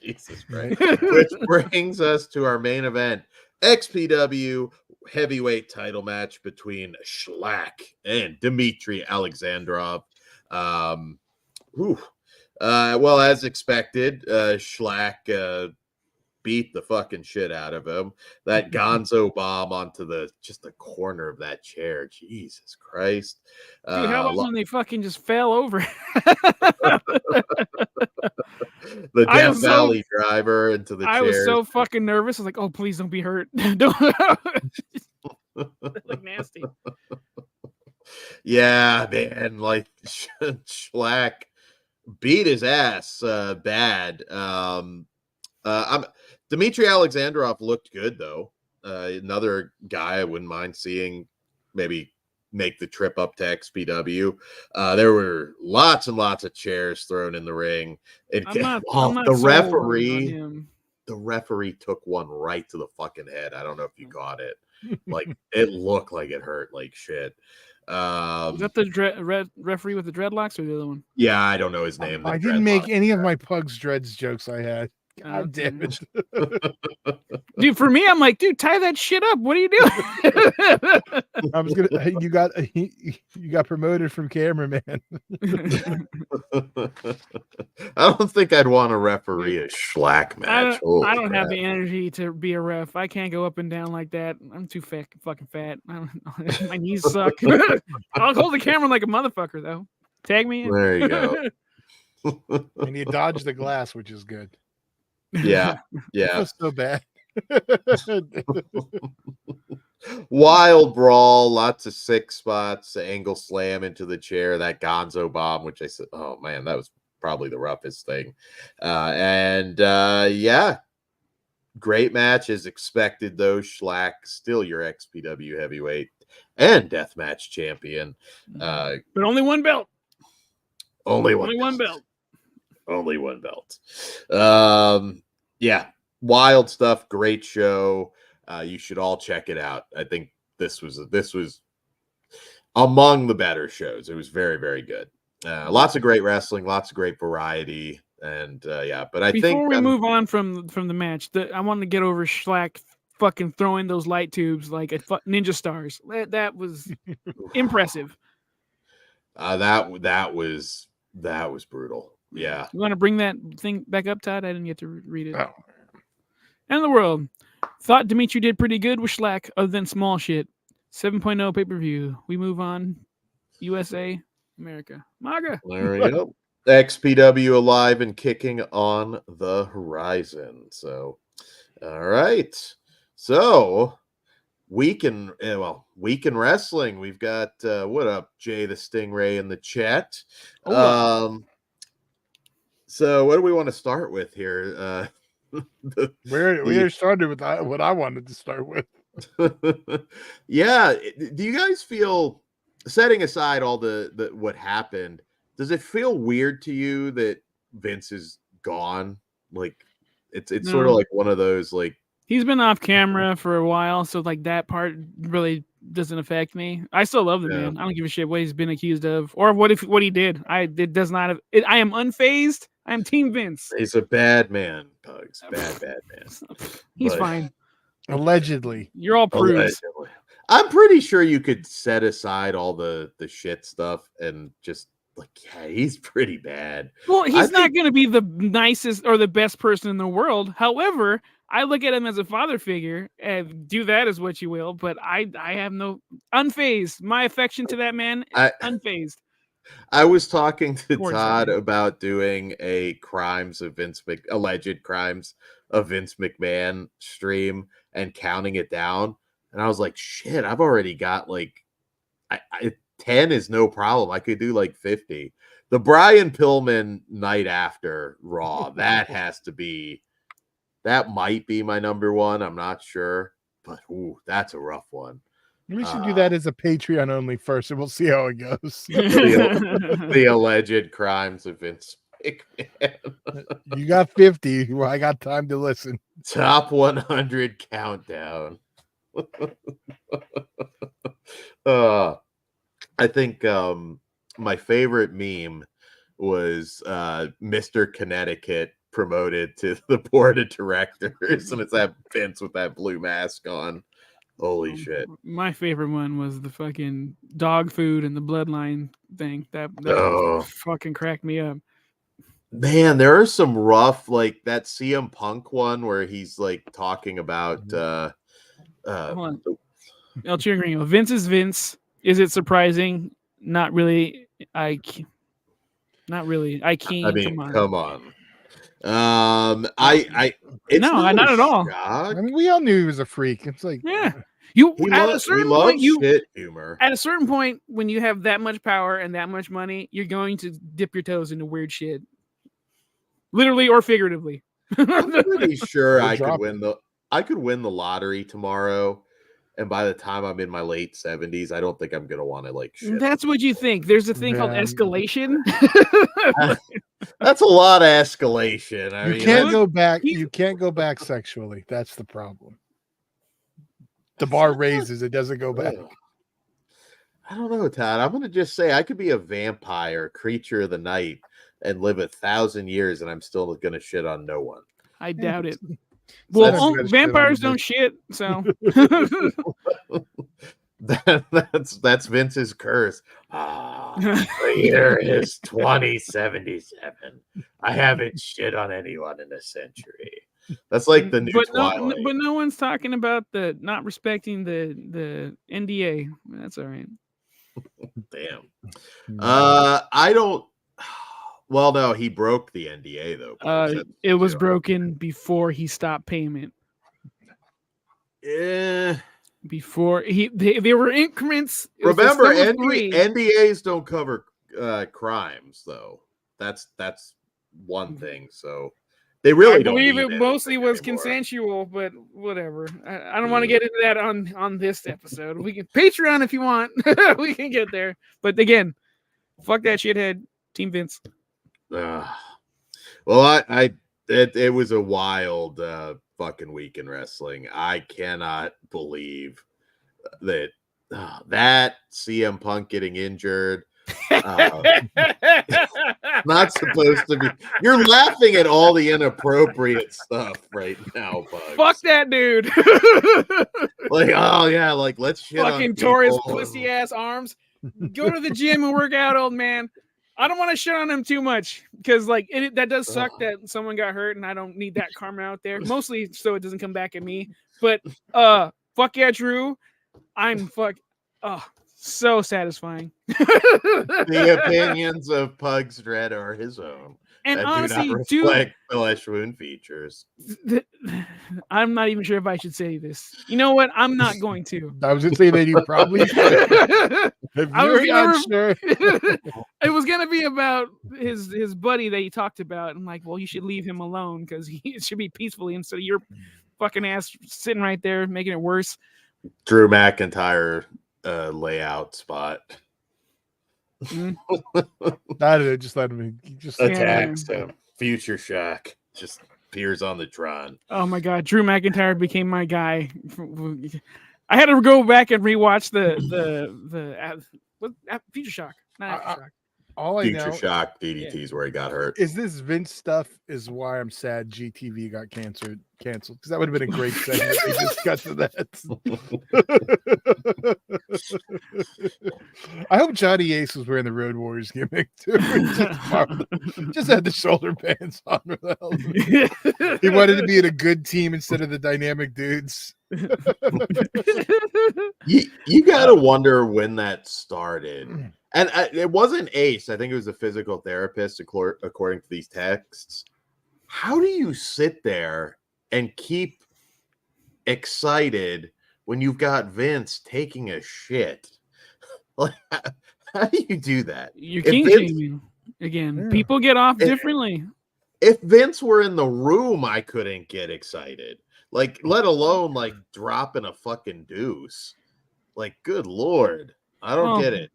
Jesus Christ. Which brings us to our main event, XPW heavyweight title match between Shlak and Dmitry Alexandrov. Well, as expected, Shlak beat the fucking shit out of him. That gonzo bomb onto the corner of that chair. Jesus Christ. Dude, how about when they fucking just fell over? The Death Valley driver into the chair. I was so fucking nervous. I was like, oh, please don't be hurt. Don't look nasty. Yeah, man. Like Shlak beat his ass bad. Dmitry Alexandrov looked good though. Another guy I wouldn't mind seeing maybe make the trip up to XPW. There were lots and lots of chairs thrown in the ring. The referee took one right to the fucking head. I don't know if you got it. Like it looked like it hurt like shit. Was that the referee with the dreadlocks or the other one? Yeah, I don't know his name. I didn't make any of my Pugs Dreads jokes I had. God damn it. Dude, for me, I'm like, dude, tie that shit up. What are you doing? I was gonna you got promoted from cameraman. I don't think I'd want to referee a Shlak match. I don't have the energy to be a ref. I can't go up and down like that. I'm too fucking fat. My knees suck. I'll hold the camera like a motherfucker though. Tag me in. There you go. And you dodge the glass, which is good. Yeah. That's so bad. Wild brawl, lots of 6 spots, angle slam into the chair, that gonzo bomb, which I said, oh man, that was probably the roughest thing. Yeah, great match as expected though. Shlak still your XPW heavyweight and deathmatch champion. But only one belt. Only one belt. Yeah, wild stuff. Great show. You should all check it out. I think this was among the better shows. It was very, very good. Lots of great wrestling, lots of great variety, and yeah. But I think before we move on from the match, I wanted to get over Schlack fucking throwing those light tubes like a ninja stars. That was impressive. That was brutal. Yeah. You want to bring that thing back up, Todd? I didn't get to read it. Oh. End of the world. Thought Dimitri did pretty good with Schlack, other than small shit. 7.0 pay-per-view. We move on. USA, America. MAGA. There we go. XPW alive and kicking on the horizon. So, all right. So, week in wrestling. We've got what up, Jay the Stingray in the chat. So what do we want to start with here? We started with what I wanted to start with. Yeah. Do you guys feel, setting aside all the what happened, does it feel weird to you that Vince is gone? Like it's No. sort of like one of those, like, he's been off camera for a while, so like that part really doesn't affect me. I still love the man. I don't give a shit what he's been accused of or what he did. It does not. I am unfazed. I am Team Vince. He's a bad man, Pugs. Bad man. He's fine. Allegedly. You're all prudes. I'm pretty sure you could set aside all the shit stuff and just like, yeah, he's pretty bad. Well, he's not going to be the nicest or the best person in the world. However, I look at him as a father figure, and do that as what you will. But I have no unfazed. My affection to that man, unfazed. I was talking to Todd about doing a alleged crimes of Vince McMahon stream and counting it down, and I was like, shit, I've already got like 10 is no problem. I could do like 50. The Brian Pillman night after Raw, that might be my number one. I'm not sure, but that's a rough one. We should do that as a Patreon only first, and we'll see how it goes. The alleged crimes of Vince McMahon. You got 50. Well, I got time to listen. Top 100 countdown. I think my favorite meme was Mr. Connecticut promoted to the board of directors, and it's that Vince with that blue mask on. Holy shit. My favorite one was the fucking dog food and the bloodline thing. That fucking cracked me up. Man, there are some rough, like that CM Punk one where he's like talking about hold on. El Chiringuito. Vince is Vince. Is it surprising? Not really. Not really. I mean, come on. Not at all. I mean, we all knew he was a freak. It's like, yeah. At a certain point, when you have that much power and that much money, you're going to dip your toes into weird shit, literally or figuratively. I'm pretty sure I could win the lottery tomorrow, and by the time I'm in my late 70s, I don't think I'm gonna want to like shit. That's what you think. There's a thing called escalation. That's a lot of escalation. I mean, can't go back. You can't go back sexually. That's the problem. The bar raises, it doesn't go back. I don't know, Todd. I'm gonna just say I could be a vampire, creature of the night, and live 1,000 years, and I'm still gonna shit on no one. I doubt it. Well, vampires don't shit, so that's Vince's curse. The year is 2077. I haven't shit on anyone in a century. That's like the new Twilight. But no one's talking about the not respecting the NDA. That's all right. Damn. I don't. Well, no, he broke the NDA though. It was broken before he stopped payment. Yeah. Before there were increments. Remember, NDAs don't cover crimes, though. That's one thing. So they really don't. I believe it mostly was consensual, but whatever. I don't want to get into that on this episode. We can Patreon if you want. We can get there. But again, fuck that shithead, Team Vince. Well, it was a wild fucking week in wrestling. I cannot believe that CM Punk getting injured. Not supposed to be. You're laughing at all the inappropriate stuff right now, Bugs. Fuck that dude. Like, oh yeah, like let's shit on Fucking tore his people. pussy ass arms. Go to the gym and work out, old man. I don't want to shit on him too much because like that does suck that someone got hurt and I don't need that karma out there. Mostly so it doesn't come back at me. But fuck yeah, Drew. I'm so satisfying. The opinions of Pug's Dread are his own. And that honestly, do not reflect Phil Wound features. I'm not even sure if I should say this. You know what? I'm not going to. I was going to say that you probably should. It was going to be about his buddy that he talked about. I'm like, well, you should leave him alone because it should be peacefully instead of your fucking ass sitting right there making it worse. Drew McIntyre layout spot. I don't know, just let him just attacks him. Future Shock just appears on the Tron. Oh my god, Drew McIntyre became my guy. I had to go back and rewatch the Future Shock. Not Future Shock. All I know, Future Shock DDT is where he got hurt. Is this Vince stuff is why I'm sad GTV got canceled because that would have been a great segment. They just got to that. I hope Johnny Ace was wearing the Road Warriors gimmick too. Just had the shoulder bands on. He wanted to be in a good team instead of the dynamic dudes. You gotta wonder when that started. And it wasn't Ace. I think it was a physical therapist, according to these texts. How do you sit there and keep excited when you've got Vince taking a shit? Like, how do you do that? You're king shaming again. Yeah. People get off differently. If Vince were in the room, I couldn't get excited. Like, let alone like dropping a fucking deuce. Like, good Lord, I don't get it.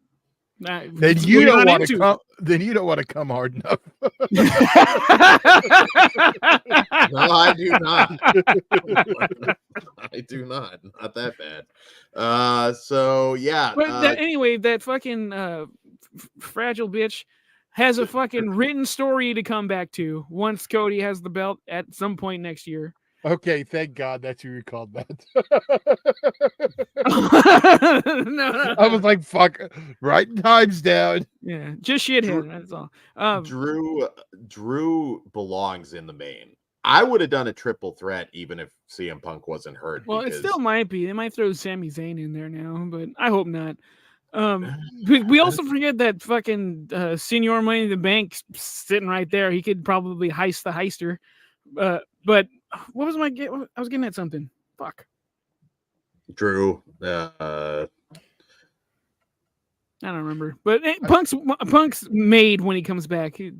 Then you don't want to come. Then you don't want to come hard enough. No, I do not. I do not. Not that bad. So yeah. But anyway, that fucking fragile bitch has a fucking written story to come back to once Cody has the belt at some point next year. Okay, thank God that you recalled that. No. I was like, fuck, writing times down. Yeah, just shithead, that's all. Drew belongs in the main. I would have done a triple threat even if CM Punk wasn't hurt. Well, it still might be. They might throw Sami Zayn in there now, but I hope not. We also forget that fucking Senior Money in the Bank sitting right there. He could probably heist the heister. But what was I was getting at something. Fuck. Drew. I don't remember. But Punk's made when he comes back. He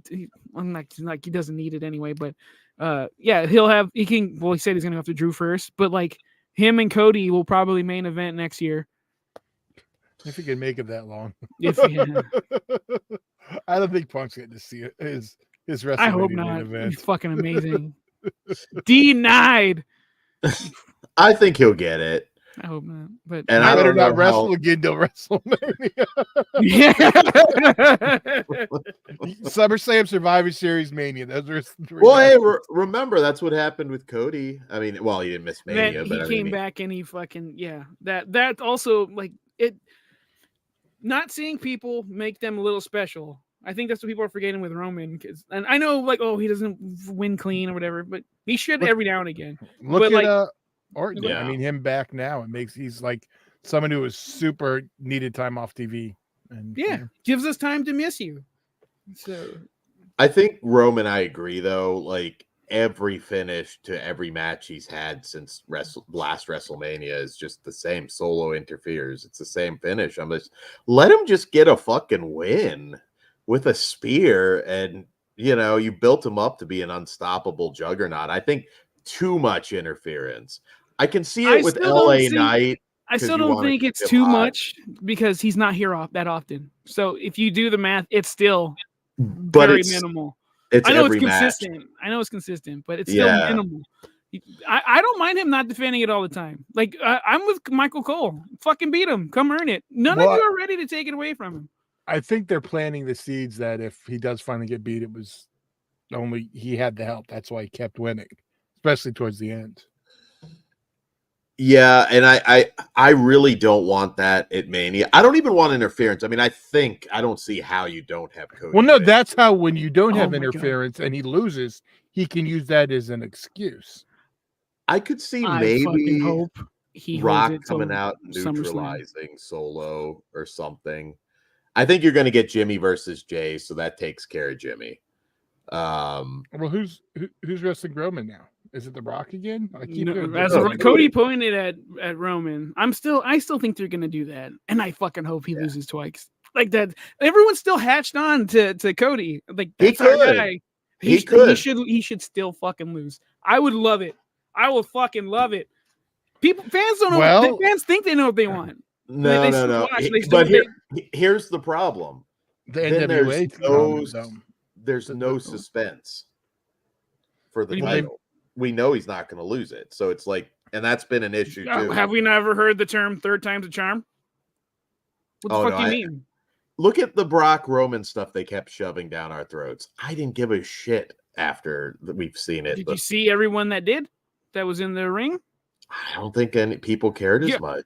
doesn't need it anyway. But yeah, he can. Well, he said he's gonna go after Drew first. But like him and Cody will probably main event next year. If he can make it that long. I don't think Punk's getting to see his wrestling. I hope not. Event. He's fucking amazing. Denied. I think he'll get it. I hope not. But and I better not wrestle again till WrestleMania. Yeah. SummerSlam, Survivor Series, Mania. Those are hey, remember that's what happened with Cody. I mean, well, he didn't miss Mania, but he came back and he fucking That also like it. Not seeing people make them a little special. I think that's what people are forgetting with Roman. And I know, like, he doesn't win clean or whatever, but he should every now and again. Look at Orton. Yeah. I mean, him back now. He's like someone who was super needed time off TV. And gives us time to miss you. So I think Roman, I agree though. Like every finish to every match he's had since last WrestleMania is just the same. Solo interferes. It's the same finish. Let him just get a fucking win with a spear, and you built him up to be an unstoppable juggernaut. I think too much interference. I can see it with LA Knight. I still don't think it's too much because he's not here that often. So if you do the math, it's still very minimal. I know it's consistent. I know it's consistent, but it's still minimal. I don't mind him not defending it all the time. Like I'm with Michael Cole. Fucking beat him. Come earn it. None of you are ready to take it away from him. I think they're planting the seeds that if he does finally get beat, it was only he had the help. That's why he kept winning, especially towards the end. Yeah, and I really don't want that at Mania. I don't even want interference. I mean, I don't see how you don't have Cody. Well, no, that's how when you don't have interference and he loses, he can use that as an excuse. I could see maybe hope he Rock coming out neutralizing Solo or something. I think you're going to get Jimmy versus Jay, so that takes care of Jimmy. Well, who's wrestling Roman now? Is it The Rock again? Cody pointed at Roman. I still think they're gonna do that, and I fucking hope he loses twice. Like that, everyone's still hatched on to Cody. Like that's our guy. He should still fucking lose. I would love it. I will fucking love it. Fans don't know. Well, fans think they know what they want. No. Here's the problem. The NWA. There's no suspense for the title. We know he's not going to lose it. So it's like, and that's been an issue too. Have we never heard the term third time's a charm? What the fuck do you mean? Look at the Brock Roman stuff they kept shoving down our throats. I didn't give a shit after we've seen it. Did you see everyone that was in the ring? I don't think any people cared as much.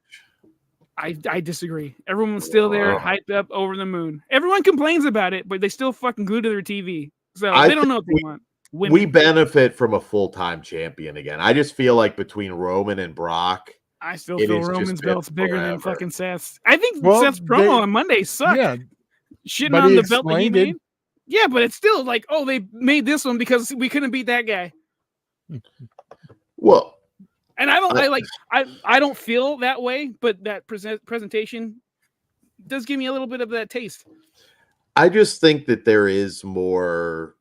I disagree. Everyone's still there, hyped up over the moon. Everyone complains about it, but they still fucking glued to their TV. So they don't know what they want. We benefit from a full-time champion again. I just feel like between Roman and Brock, I still feel Roman's belt's bigger than fucking Seth's. I think Seth's promo on Monday sucked. Yeah, shitting on the belt that he made. Yeah, but it's still like, oh, they made this one because we couldn't beat that guy. Well, and I don't feel that way, but that presentation does give me a little bit of that taste. I just think that there is more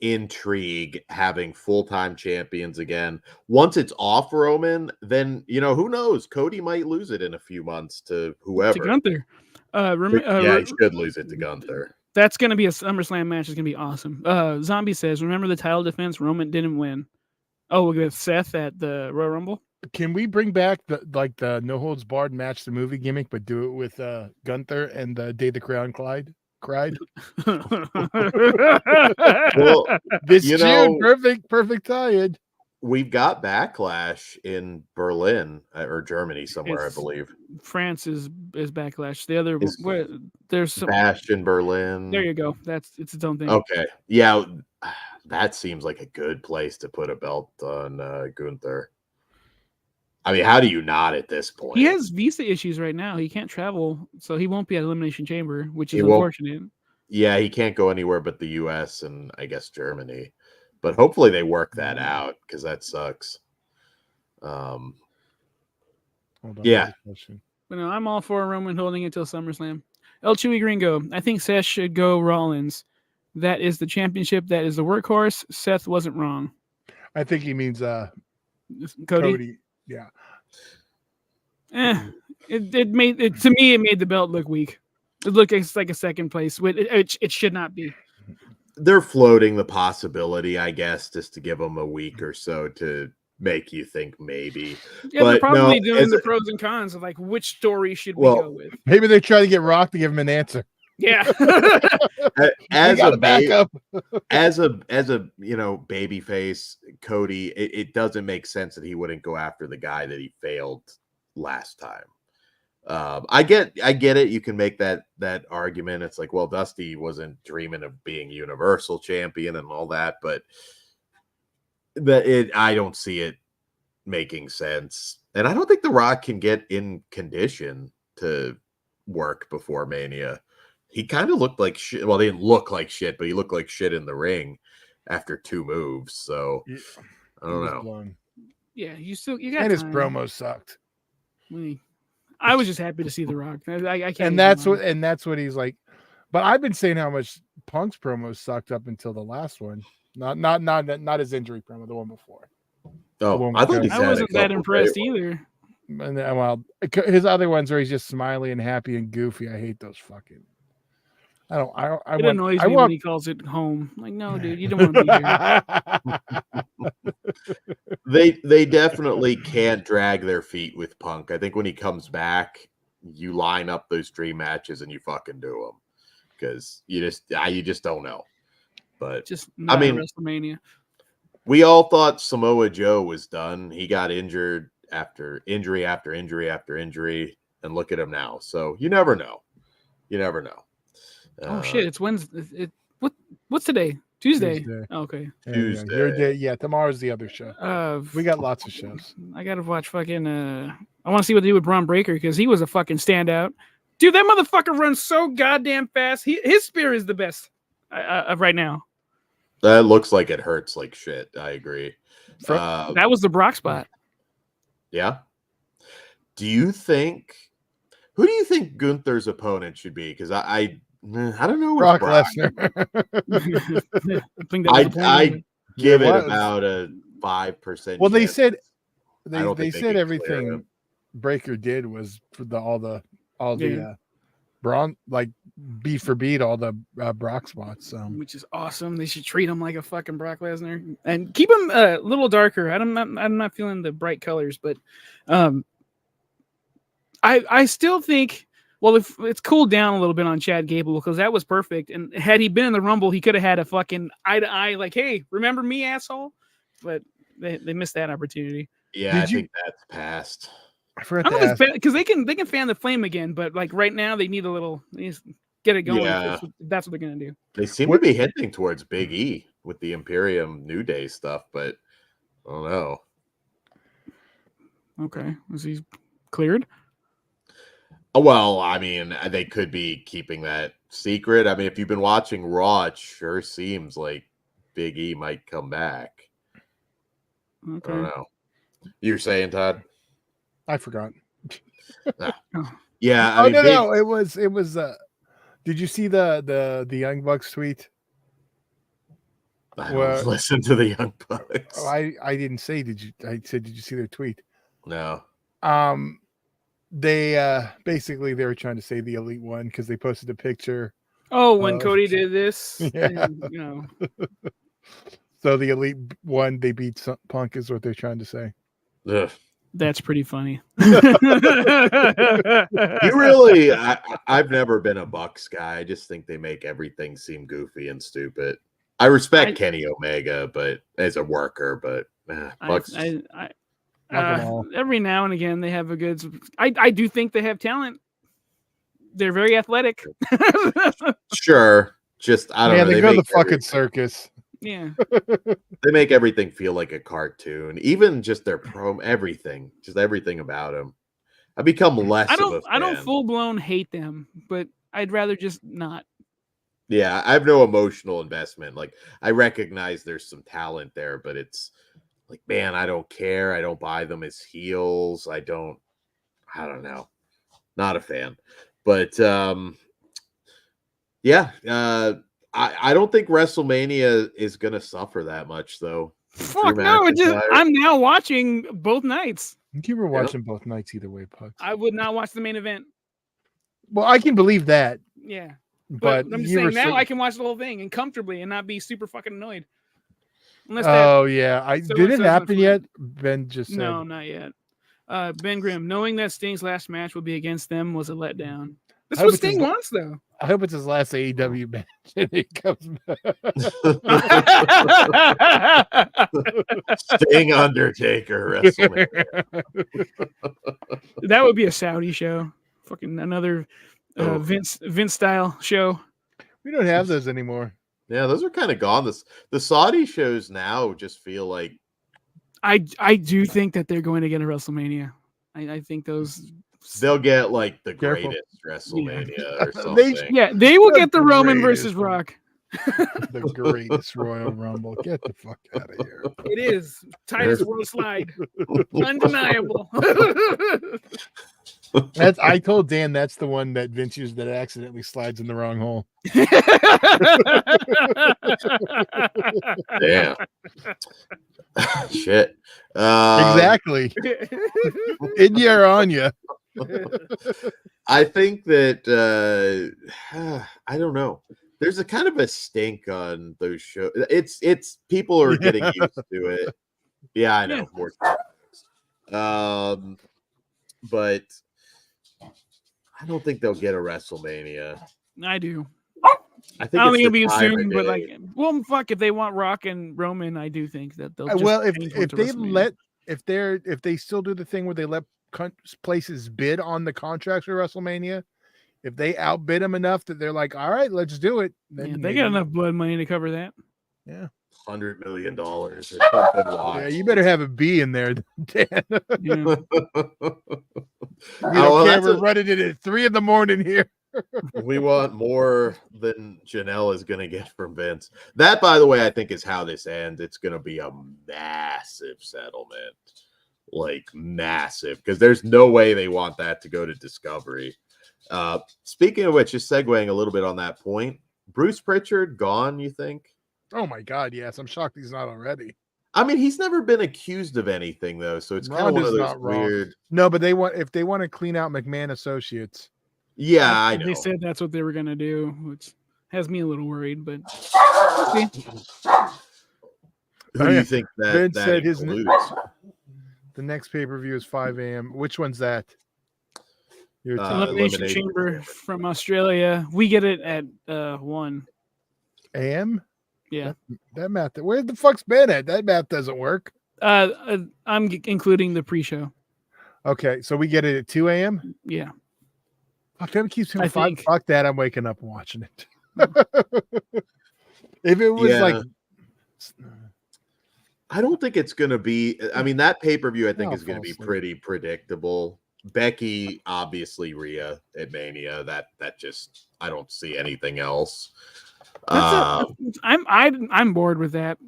intrigue having full-time champions again. Once it's off Roman, then who knows? Cody might lose it in a few months to whoever. To Gunther. He should lose it to Gunther. That's going to be a SummerSlam match. It's going to be awesome. Zombie says, remember the title defense Roman didn't win? Oh, with Seth at the Royal Rumble? Can we bring back the no holds barred match, the movie gimmick, but do it with Gunther and the Day the Crown cried? Well, this June, perfect tie-in. We've got Backlash in Berlin or Germany somewhere, I believe. France is Backlash. The other there's some Bash in Berlin. There you go. It's its own thing. Okay, yeah, that seems like a good place to put a belt on Gunther. I mean, how do you not at this point? He has visa issues right now. He can't travel, so he won't be at Elimination Chamber, which is unfortunate. Yeah, he can't go anywhere but the U.S. and I guess Germany. But hopefully they work that out because that sucks. Yeah. But no, I'm all for Roman holding it till SummerSlam. El Chewy Gringo, I think Seth should go Rollins. That is the championship. That is the workhorse. Seth wasn't wrong. I think he means Cody. Yeah. It made the belt look weak. It looked like a second place. It should not be. They're floating the possibility, I guess, just to give them a week or so to make you think maybe. Yeah, they're probably doing the pros and cons of like which story should we go with. Maybe they try to get Rock to give him an answer. Yeah. as a backup, as a baby face, Cody, it doesn't make sense that he wouldn't go after the guy that he failed last time. I get it. You can make that argument. It's like, well, Dusty wasn't dreaming of being Universal Champion and all that, but I don't see it making sense. And I don't think The Rock can get in condition to work before Mania. He kind of looked like shit. Well, he didn't look like shit, but he looked like shit in the ring after 2 moves. So I don't know. Blown. Yeah, you got. And his promo sucked. I was just happy to see The Rock. I can't. And that's what he's like. But I've been saying how much Punk's promos sucked up until the last one. Not his injury promo, the one before. Oh, I wasn't that impressed either. And well, his other ones where he's just smiley and happy and goofy. I hate those fucking. It annoys me when he calls it home. Like, no, dude, you don't want to be here. They definitely can't drag their feet with Punk. I think when he comes back, you line up those dream matches and you fucking do them because you just don't know. But Just not I mean, WrestleMania. we all thought Samoa Joe was done. He got injured after injury after injury after injury, and look at him now. So you never know. You never know. Oh shit! It's Wednesday. What's today? Tuesday. Tuesday. Oh, okay. Tuesday. Your day. Yeah, tomorrow's the other show. We got lots of shows. I gotta watch fucking. I want to see what they do with Braun Breaker because he was a fucking standout. Dude, that motherfucker runs so goddamn fast. His spear is the best right now. That looks like it hurts like shit. I agree. That was the Brock spot. Yeah. Who do you think Gunther's opponent should be? Because I don't know. Brock Lesnar. I give it about a 5%. Well, they chance. said they they said everything Breaker did was for all the Braun, like beat for beat all the Brock spots. Which is awesome. They should treat him like a fucking Brock Lesnar and keep him a little darker. I'm not feeling the bright colors, but I still think. Well, if it's cooled down a little bit on Chad Gable because that was perfect, and had he been in the Rumble, he could have had a fucking eye to eye, like, "Hey, remember me, asshole?" But they missed that opportunity. Yeah, I think that's passed. I forgot to ask because they can fan the flame again, but like right now they need to get it going. Yeah. That's what they're gonna do. They seem to be hinting towards Big E with the Imperium New Day stuff, but I don't know. Okay, is he cleared? Well, I mean, they could be keeping that secret. I mean, if you've been watching Raw, it sure seems like Big E might come back. Okay. I don't know. You're saying, Todd? I forgot. Yeah. I mean, no. It was. Did you see the Young Bucks tweet? I don't listen to the Young Bucks. Oh, I didn't say. Did you? I said, did you see their tweet? No. They basically they were trying to say the Elite One because they posted a picture. Oh, when Cody did this, yeah. And, So the Elite One, they beat Punk, is what they're trying to say. Ugh. That's pretty funny. You really, I've never been a Bucks guy. I just think they make everything seem goofy and stupid. I respect Kenny Omega, but as a worker, but Bucks. Every now and again they have a good. I do think they have talent. They're very athletic. Sure, just I don't know. They go to the fucking circus. Yeah, they make everything feel like a cartoon. Even just their everything about them. I become less. I don't full blown hate them, but I'd rather just not. Yeah, I have no emotional investment. Like I recognize there's some talent there, but it's like, man, I don't care. I don't buy them as heels. I don't know. Not a fan. But I don't think WrestleMania is gonna suffer that much though. Fuck no, I'm now watching both nights. You were watching both nights either way, Pugs. I would not watch the main event. Well, I can believe that. Yeah. But I'm just saying now I can watch the whole thing and comfortably and not be super fucking annoyed. Unless did it happen yet? Ben just said. No, not yet. Ben Grimm, knowing that Sting's last match would be against them was a letdown. That's what Sting wants, though. I hope it's his last AEW match and he comes back. Sting Undertaker WrestleMania. That would be a Saudi show. Fucking another Vince style show. We don't have those anymore. Yeah, those are kind of gone. The Saudi shows now just feel like I do think that they're going to get a WrestleMania. I think they'll get like the greatest WrestleMania or something. They will get the Roman versus Rock. The greatest Royal Rumble. Get the fuck out of here. It is. Titus World Slide. Undeniable. I told Dan that's the one that Vince used that accidentally slides in the wrong hole. Damn. Shit. Exactly. In your on you. I think that I don't know. There's a kind of a stink on those shows. It's people are getting used to it. Yeah, I know. More. But I don't think they'll get a WrestleMania. I do. I think I don't it's think it'll the be time soon, of but day. like, well, fuck, if they want Rock and Roman, I do think that they'll. Just Well, change one if to they WrestleMania. if they still do the thing where they let places bid on the contracts for WrestleMania, if they outbid them enough that they're like, all right, let's do it. Then Yeah, they got enough blood money to cover that. Yeah, $100 million or something. yeah, you better have a B in there, Dan. Yeah. We don't care. We're running it at 3 a.m. here. We want more than Janelle is going to get from Vince. That, by the way, I think is how this ends. It's going to be a massive settlement, like massive, because there's no way they want that to go to Discovery. Speaking of which, just segueing a little bit on that point, Bruce Pritchard gone, you think? Oh my God, yes. I'm shocked he's not already. I mean, he's never been accused of anything though, so it's kind of one of those weird. No, but if they want to clean out McMahon Associates. Yeah, I know. They said that's what they were gonna do, which has me a little worried. But who do you think that said includes? The next pay-per-view is 5 a.m. Which one's that? Elimination Chamber from Australia. We get it at 1 a.m. Yeah, that math. Where the fuck's Ben at? That math doesn't work. I'm including the pre-show. Okay, so we get it at 2 a.m. Yeah. Fuck, that keeps him 5. Fuck that. I'm waking up and watching it. If it was like, I don't think it's going to be. I mean, that pay-per-view I think is going to be pretty predictable. Becky, obviously, Rhea at Mania. That just I don't see anything else. I'm bored with that.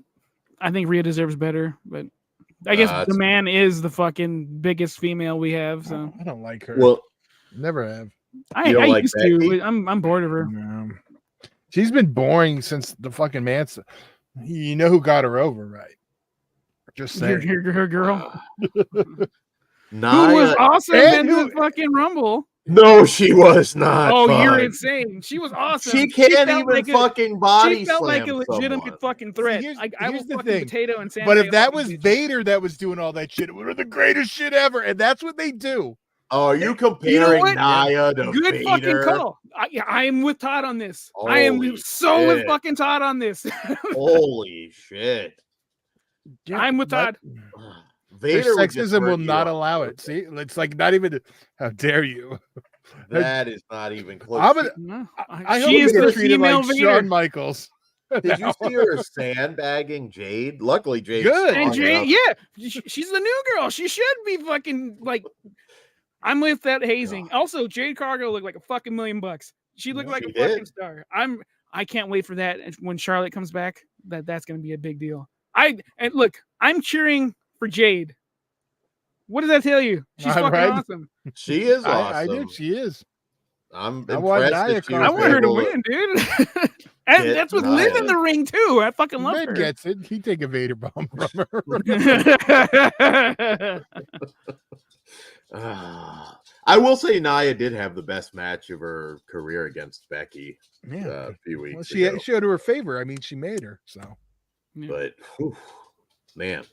I think Rhea deserves better, but I guess the man is the fucking biggest female we have. So I don't like her. Well, never have. I like used Becky? To. I'm bored of her. No. She's been boring since the fucking man. You know who got her over, right? Just saying. Her girl. Naya, who was awesome in the fucking Rumble. No, she was not. Oh, fun. You're insane. She was awesome. She can't even like fucking body slam. She felt like a legitimate fucking threat. See, I will fucking thing. potato and sand. But if that was Vader that was doing all that shit, it would have been the greatest shit ever. And that's what they do. Oh, are you comparing Naya to Good Vader? Fucking call. I am with Todd on this. Holy I am so shit. with fucking Todd on this. Holy shit. Yeah, I'm with Todd. Vader sexism will not allow it. See, it's like not even. How dare you? That is not even close. I hope she's the female like Shawn Michaels. Did you see her sandbagging Jade? Luckily, Jade. Good. And Jade, yeah, she's the new girl. She should be fucking like. I'm with that hazing. Also, Jade Cargill looked like a fucking $1 million. She looked like a fucking star. I can't wait for that. And when Charlotte comes back, that's going to be a big deal. And look, I'm cheering for Jade. What does that tell you? She's fucking awesome. She is awesome. I do. She is. I'm impressed. I want her to win, dude. And that's with Liv in the ring too. I fucking love her. Gets it. He take a Vader bomb from her. I will say Nia did have the best match of her career against Becky. A few weeks ago. She showed her favor. I mean, she made her. So, but man.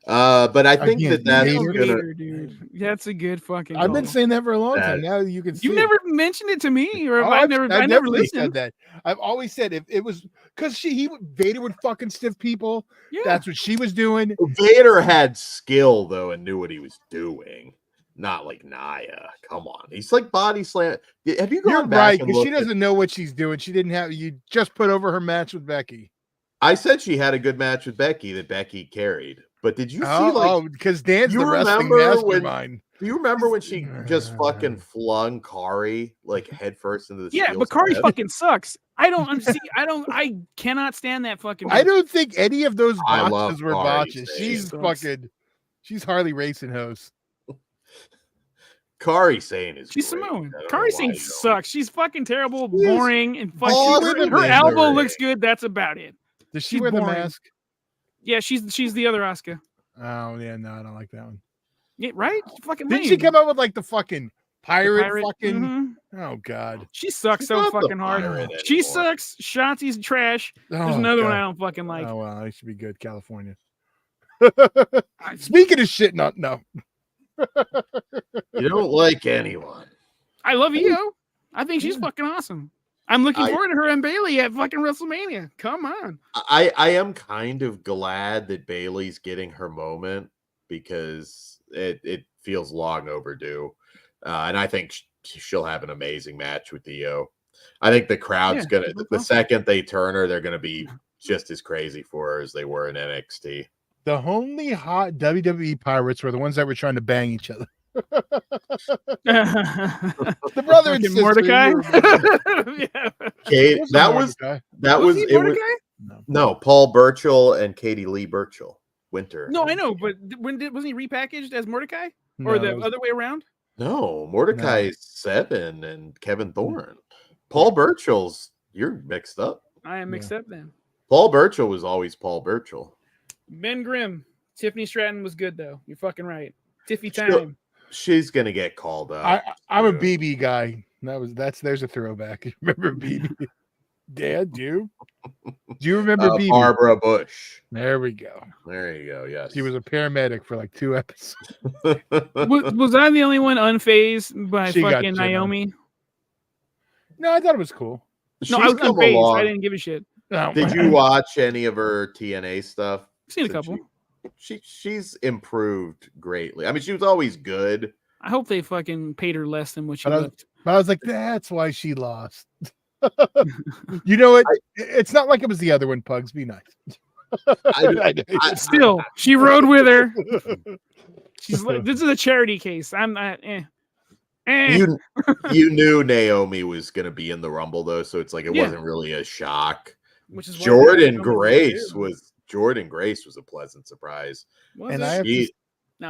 But I think that's Vader, dude. That's a good fucking. I've been saying that for a long time. Now you can. You never mentioned it to me, or I never listened. Said that. I've always said if it was because Vader would fucking stiff people. Yeah, that's what she was doing. Vader had skill though and knew what he was doing. Not like Nia. Come on, he's like body slam. Have you gone You're back? Right, because she doesn't know what she's doing. She didn't have. You just put over her match with Becky. I said she had a good match with Becky that Becky carried. But did you see because Dan's the wrestling mastermind. Do you remember when she just fucking flung Kari like headfirst into the steel but Kari fucking sucks. I cannot stand that fucking. I don't think any of those botches were botches. She's Harley Racing host. Kari Sane is. She's Samoan. Kari Sane sucks. She's fucking terrible, boring, and fucking. Her elbow looks good. That's about it. Does she wear the mask? Yeah, she's the other Asuka. Oh yeah, no, I don't like that one. Yeah, right? Fucking didn't she come up with like the fucking pirate fucking? Mm-hmm. Oh god, she sucks so fucking hard. She sucks. Shotzi's trash. There's another one I don't fucking like. Oh well, it should be good. California. Speaking of shit, no. You don't like anyone. I love Io. I think she's fucking awesome. I'm looking forward to her and Bailey at fucking WrestleMania. Come on. I am kind of glad that Bailey's getting her moment because it feels long overdue. And I think she'll have an amazing match with Io. I think the crowd's gonna the second they turn her, they're gonna be just as crazy for her as they were in NXT. The only hot WWE pirates were the ones that were trying to bang each other. The brother and sister. Mordecai. Kate, that was Mordecai? No, Paul Burchill and Katie Lee Burchill. Winter. No, I know, but wasn't he repackaged as Mordecai? Or the other way around? No, Mordecai's Seven and Kevin Thorne. Paul Burchill's, you're mixed up. I am mixed up then. Paul Burchill was always Paul Burchill. Ben Grimm. Tiffany Stratton was good though. You're fucking right. Tiffy time. She's gonna get called up. I'm a BB guy. There's a throwback. You remember BB? Dad, do you remember BB? Barbara Bush. There we go. There you go. Yes. She was a paramedic for like 2 episodes. was I the only one unfazed by fucking Naomi? No, I thought it was cool. No, I was unfazed. I didn't give a shit. No. Did you watch any of her TNA stuff? I've seen a couple. She's improved greatly. I mean, she was always good. I hope they fucking paid her less than what she left. I was like, that's why she lost. You know what? It's not like it was the other one, Pugs. Be nice. Still, she rode with her. She's like, this is a charity case. I'm not. You knew Naomi was going to be in the Rumble, though, so it's like it wasn't really a shock. Which is Jordan Grace was a pleasant surprise.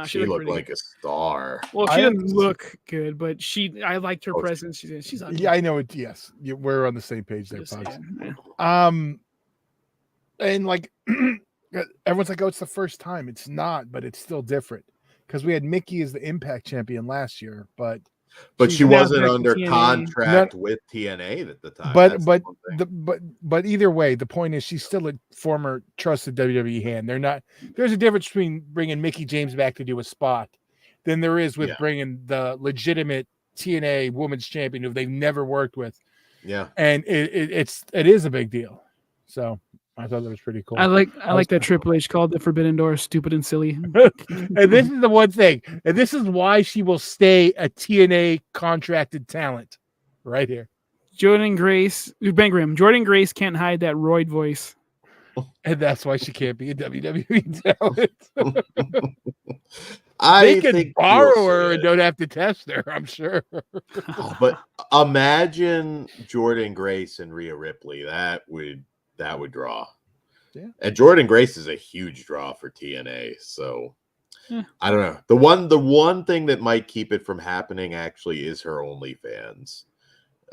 She looked like a star. Well, she didn't look good, but I liked her presence. She's on. Yeah, I know it. Yes, we're on the same page there, Pugs. And like everyone's like, oh, it's the first time. It's not, but it's still different because we had Mickey as the Impact champion last year, but she wasn't under contract with TNA at the time. But either way, the point is she's still a former trusted WWE hand. There's a difference between bringing Mickey James back to do a spot than there is with bringing the legitimate TNA Women's Champion who they've never worked with. Yeah, and it is a big deal. So I thought that was pretty cool. I like that Triple H called the Forbidden Door stupid and silly. And this is the one thing, and this is why she will stay a TNA contracted talent right here. Ben Grimm. Jordan Grace can't hide that roid voice. And that's why she can't be a WWE talent. They can borrow her and don't have to test her, I'm sure. But imagine Jordan Grace and Rhea Ripley. That would draw. Yeah. And Jordan Grace is a huge draw for TNA. So I don't know. The one thing that might keep it from happening actually is her OnlyFans,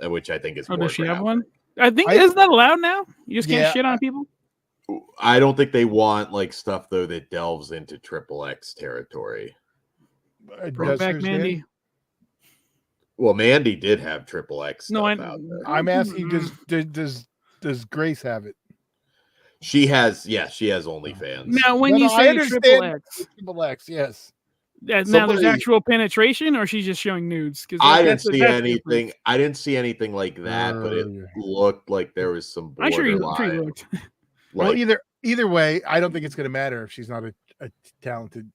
which I think is more. Does she have one? I think isn't that allowed now? You just can't shit on people. I don't think they want like stuff though that delves into Triple X territory. Brought back Mandy. Well, Mandy did have Triple X. No, I'm asking, does Grace have it? She has OnlyFans. Now, when you say Triple X, yes. Now there's actual penetration, or she's just showing nudes? I didn't see anything. I didn't see anything like that, but it looked like there was some borderline. I'm sure he looked. Well, either way, I don't think it's going to matter if she's not a talented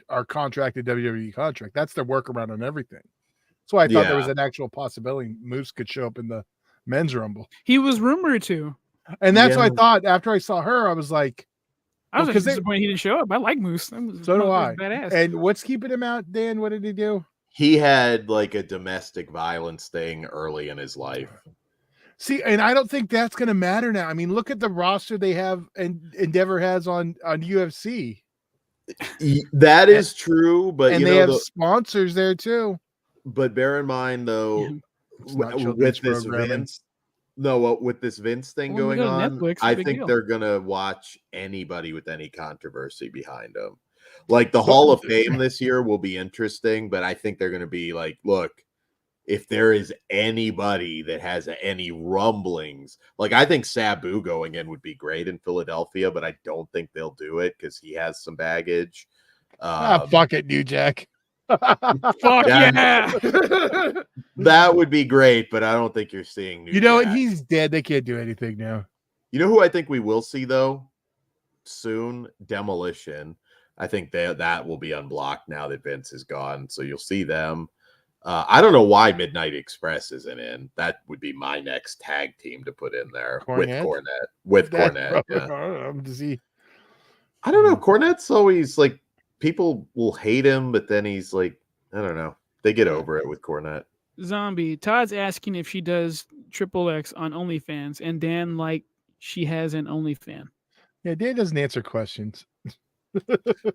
or contracted WWE contract. That's their workaround on everything. That's why I thought there was an actual possibility Moose could show up in the men's Rumble. He was rumored to. And that's what I thought. After I saw her, I was like, I was disappointed he didn't show up. I like Moose. So do I. Badass. And what's keeping him out, Dan? What did he do? He had like a domestic violence thing early in his life. See, and I don't think that's going to matter now. I mean, look at the roster they have and Endeavor has on UFC. That is true, but they have sponsors there too. But bear in mind, though, with this Vince thing going on, Netflix, I think they're gonna watch anybody with any controversy behind them. Like the Hall of Fame this year will be interesting, but I think they're gonna be like, look, if there is anybody that has any rumblings, like I think Sabu going in would be great in Philadelphia, but I don't think they'll do it because he has some baggage. Fuck it, New Jack. Fuck yeah. That would be great, but I don't think you're seeing New You know what? Jack. He's dead. They can't do anything now. You know who I think we will see though soon? Demolition. I think that will be unblocked now that Vince is gone, so you'll see them. I don't know why Midnight Express isn't in. That would be my next tag team to put in there with Cornette. With Cornette, yeah. I don't know. Cornette's always like people will hate him, but then he's like, I don't know. They get over it with Cornette. Zombie. Todd's asking if she does Triple X on OnlyFans, and Dan she has an OnlyFans. Yeah, Dan doesn't answer questions.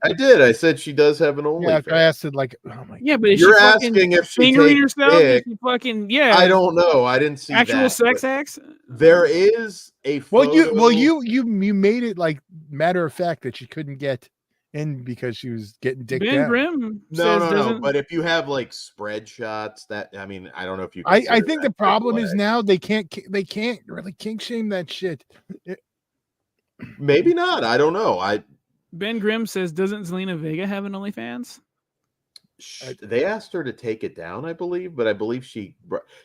I did. I said she does have an OnlyFans. Yeah, I asked it like, oh my. Yeah, but you're asking if she fingering herself, if she fucking I don't know. I didn't see actual that, sex acts. There is a photo. You made it like matter of fact that she couldn't get in because she was getting dicked Ben down. Grimm No. But if you have like spread shots, that I mean, I don't know if you. I think the problem is now they can't really kink shame that shit. Maybe not. I don't know. Ben Grimm says, doesn't Zelina Vega have an OnlyFans? They asked her to take it down, I believe, but I believe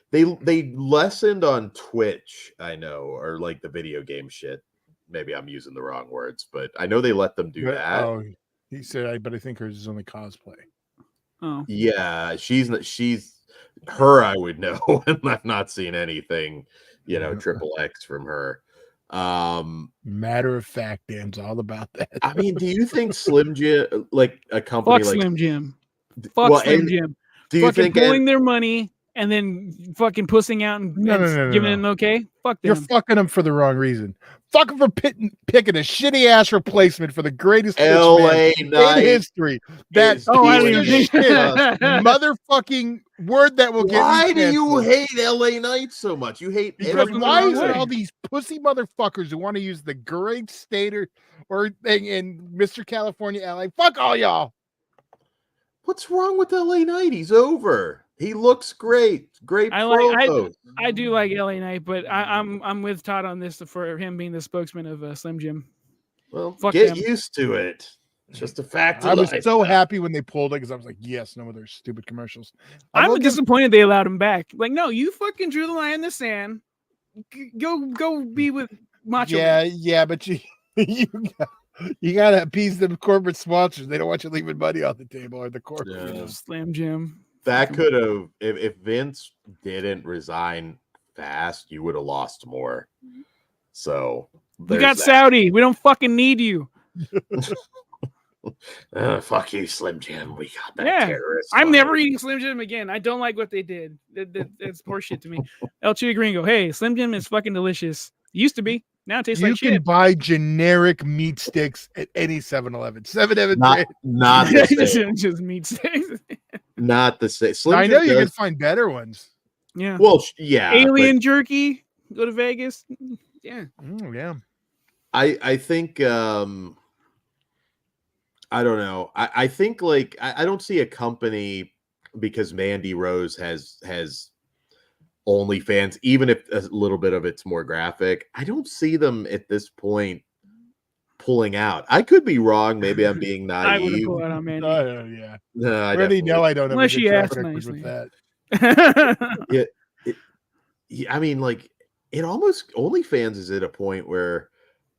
they lessened on Twitch, I know, or like the video game shit. Maybe I'm using the wrong words, but I know they let them do that. Oh, he said, but I think hers is only cosplay. Oh, yeah, she's her. I would know, and I've not seen anything, Triple X from her. Matter of fact, Dan's all about that. I mean, do you think Slim Jim, like a company fuck like Slim Jim, Slim Jim, do you fucking think pulling their money and then fucking pussing out and giving it an okay? Fuck them. You're fucking them for the wrong reason. Fuck them for picking a shitty ass replacement for the greatest LA Knight in history. That I don't even think motherfucking word that will get. Why do you hate LA Knight so much? You hate because why is it all these pussy motherfuckers who want to use the great stater or thing in Mr. California LA? Fuck all y'all. What's wrong with LA Knight? He's over. He looks great. Great promos. I do like LA Knight, but I'm with Todd on this for him being the spokesman of Slim Jim. Well, get used to it. It's just a fact. I was so happy when they pulled it because I was like, yes, no other stupid commercials. I'm disappointed they allowed him back. Like, no, you fucking drew the line in the sand. Go be with Macho. Yeah, but you gotta appease them corporate sponsors. They don't want you leaving money on the table or the corporate. Slim Jim. That could have, if Vince didn't resign fast, you would have lost more. So we got Saudi. We don't fucking need you. Fuck you, Slim Jim. We got that terrorist. I'm never eating Slim Jim again. I don't like what they did. That's horseshit to me. El Chile Gringo. Hey, Slim Jim is fucking delicious. Used to be. Now it tastes like shit. You can buy generic meat sticks at any 7-Eleven. 7-Eleven. Not the same. Just meat sticks. Not the same. Slim I know you can find better ones. Yeah. Well, yeah. Alien jerky. Go to Vegas. Yeah. Yeah. I think I don't know. I think like I don't see a company because Mandy Rose has OnlyFans, even if a little bit of it's more graphic. I don't see them at this point pulling out. I could be wrong. Maybe I'm being naive. I wouldn't pull out on Mandy. Yeah. No, I really know I don't have unless she asks nicely with that. I mean, like it almost OnlyFans is at a point where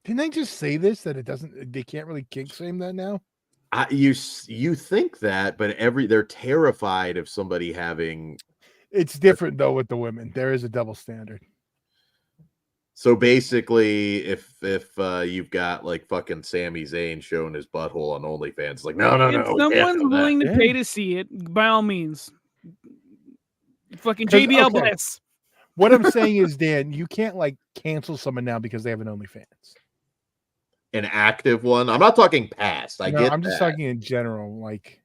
didn't they just say this that they can't really kink shame that now? You think that, but they're terrified of somebody having. It's different though with the women. There is a double standard. So basically, if you've got like fucking Sami Zayn showing his butthole on OnlyFans, like no. If someone's willing to pay to see it, by all means. Fucking JBL bless. What I'm saying is, Dan, you can't like cancel someone now because they have an OnlyFans. An active one. I'm not talking past. I'm just talking in general. Like,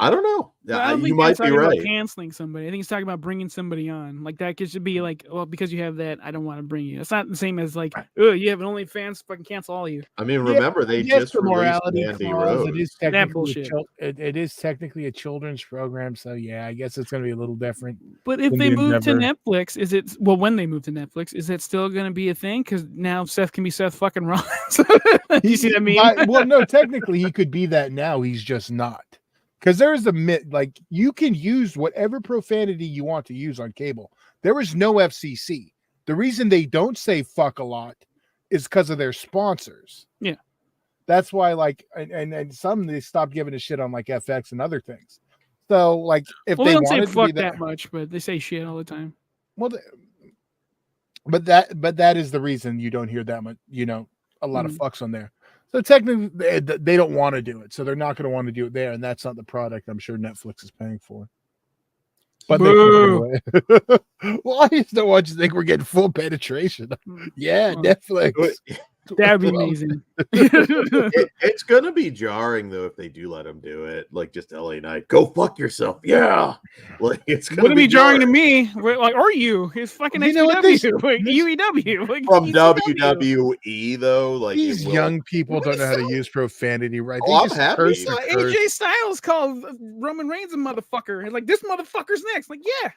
I don't know. But I don't You think might he's be talking about right. canceling somebody. I think he's talking about bringing somebody on. Like that should be like, well, because you have that, I don't want to bring you. It's not the same as like, oh, you have an OnlyFans, fucking cancel all you. I mean, remember they yes, just the released morality Mandy clause. It Rose. is That technically bullshit. it is technically a children's program, so yeah, I guess it's going to be a little different. But if than they the move to Endeavor. Netflix, when they move to Netflix, is that still going to be a thing? Because now Seth can be Seth fucking Rollins. You see that meme? Well, no, technically he could be that now. He's just not. Because there is a myth, like you can use whatever profanity you want to use on cable. There is no FCC. The reason they don't say fuck a lot is because of their sponsors. Yeah. That's why, like, and some they stopped giving a shit on like FX and other things. So, like, if Well, they they don't say wanted to be fuck that much, but they say shit all the time. well, but that is the reason you don't hear that much, a lot of fucks on there. So technically, they don't want to do it, so they're not going to want to do it there, and that's not the product I'm sure Netflix is paying for. But they well, I just don't want you to think we're getting full penetration. Yeah, Netflix. That'd be amazing. It's gonna be jarring though if they do let him do it. Like just LA Knight, go fuck yourself. Yeah, like it's gonna be jarring to me. Like, or you? It's fucking XPW, like UEW, like from ECW. WWE though. Like these young people don't know how to use profanity, right? Oh, They just curse. AJ Styles called Roman Reigns a motherfucker, and like this motherfucker's next. Like, yeah.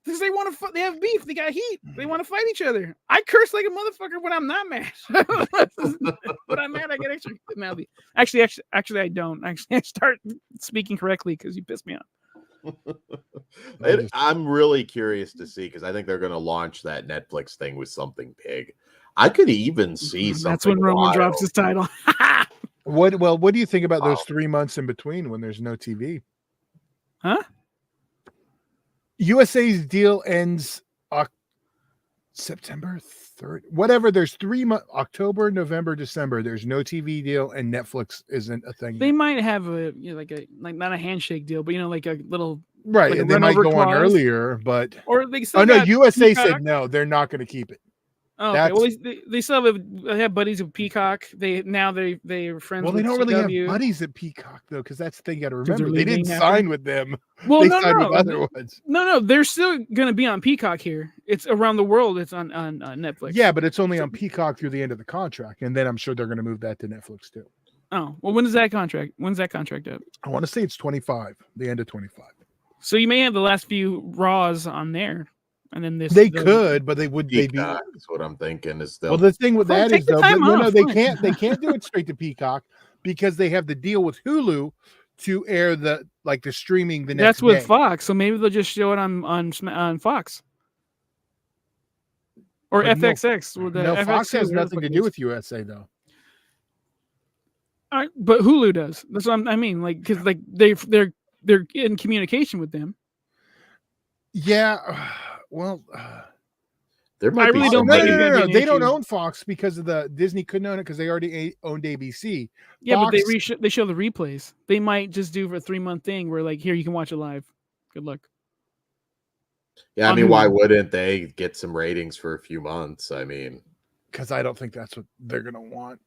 Because they want to, they have beef. They got heat. They want to fight each other. I curse like a motherfucker when I'm not mad. When I'm mad, I get extra mouthy. Actually, I don't. Actually, I start speaking correctly because you pissed me off. I'm really curious to see because I think they're going to launch that Netflix thing with something big. I could even see something. That's when Roman drops his title. What do you think about those 3 months in between when there's no TV? Huh? USA's deal ends September 3rd. Whatever. There's 3 months. October, November, December. There's no TV deal, and Netflix isn't a thing. They might have a like not a handshake deal, but like a little right. Like and they might go on earlier, but or they still no. USA Peacock. said no. They're not going to keep it. Oh, okay. Well, they still have buddies with Peacock. They are friends. Well, with they don't really CW. have buddies at Peacock though, because that's the thing you got to remember. They didn't after. sign with them. Well, they signed with other ones. No, they're still going to be on Peacock here. It's around the world. It's on Netflix. Yeah, but it's only on Peacock through the end of the contract, and then I'm sure they're going to move that to Netflix too. Oh, well, when's that contract up? I want to say it's 25, the end of 25. So you may have the last few Raws on there. And then they could, but they would. Peacock, that's what I'm thinking. Is well, the thing with that is though, no, they can't. They can't do it straight to Peacock because they have the deal with Hulu to air the streaming the next. That's with day. Fox, so maybe they'll just show it on Fox or but FXX. No, Fox has nothing to do with USA though. All right, but Hulu does. That's what I mean. Like because they're in communication with them. Yeah. Well, there might I really be don't. No. They don't own Fox because of the Disney couldn't own it because they already owned ABC. Yeah, Fox, but they show the replays. They might just do a 3-month thing where here you can watch it live. Good luck. Yeah, I mean, why wouldn't they get some ratings for a few months? I mean, because I don't think that's what they're gonna want.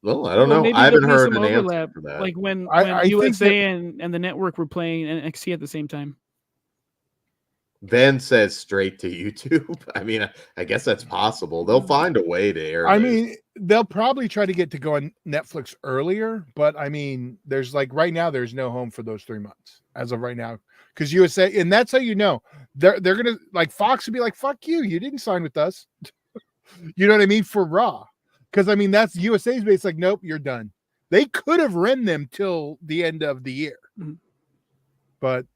Well, I don't know. I haven't heard an answer for that. Like when I USA and the network were playing NXT at the same time. Then says straight to YouTube. I mean, I guess that's possible. They'll find a way to air. I mean, they'll probably try to get to go on Netflix earlier, but I mean, there's right now, there's no home for those 3 months as of right now because USA, and that's how you know they're gonna Fox would be like, "Fuck you, you didn't sign with us." You know what I mean for Raw, because I mean that's USA's base. Like, nope, you're done. They could have run them till the end of the year, but.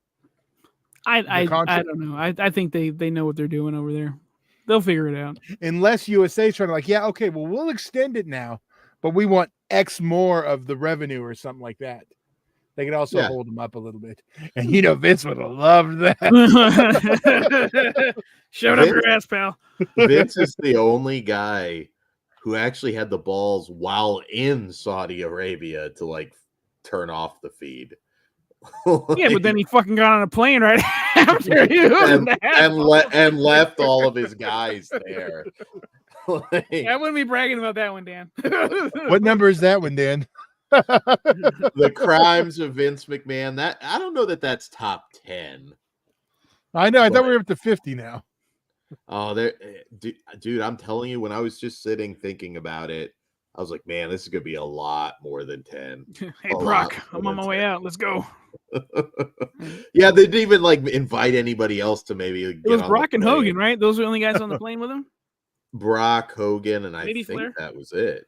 I don't know. I think they know what they're doing over there. They'll figure it out. Unless USA's trying to okay, well, we'll extend it now, but we want X more of the revenue or something like that. They could also hold them up a little bit. And Vince would have loved that. Showed up your ass, pal. Vince is the only guy who actually had the balls while in Saudi Arabia to turn off the feed. Yeah, but then he fucking got on a plane right after you and left all of his guys there. I wouldn't be bragging about that one, Dan. What number is that one, Dan? The crimes of Vince McMahon. That I don't know that that's top 10. I know. I thought we were up to 50 now. Oh, there, dude. I'm telling you, when I was just sitting thinking about it, I was like, man, this is gonna be a lot more than 10. Hey, Brock, I'm on my way out. Let's go. Yeah, they didn't even like invite anybody else to maybe. It was Brock and Hogan, right? Those were the only guys on the plane with him. Brock, Hogan, and Maybe I think Flair? that was it.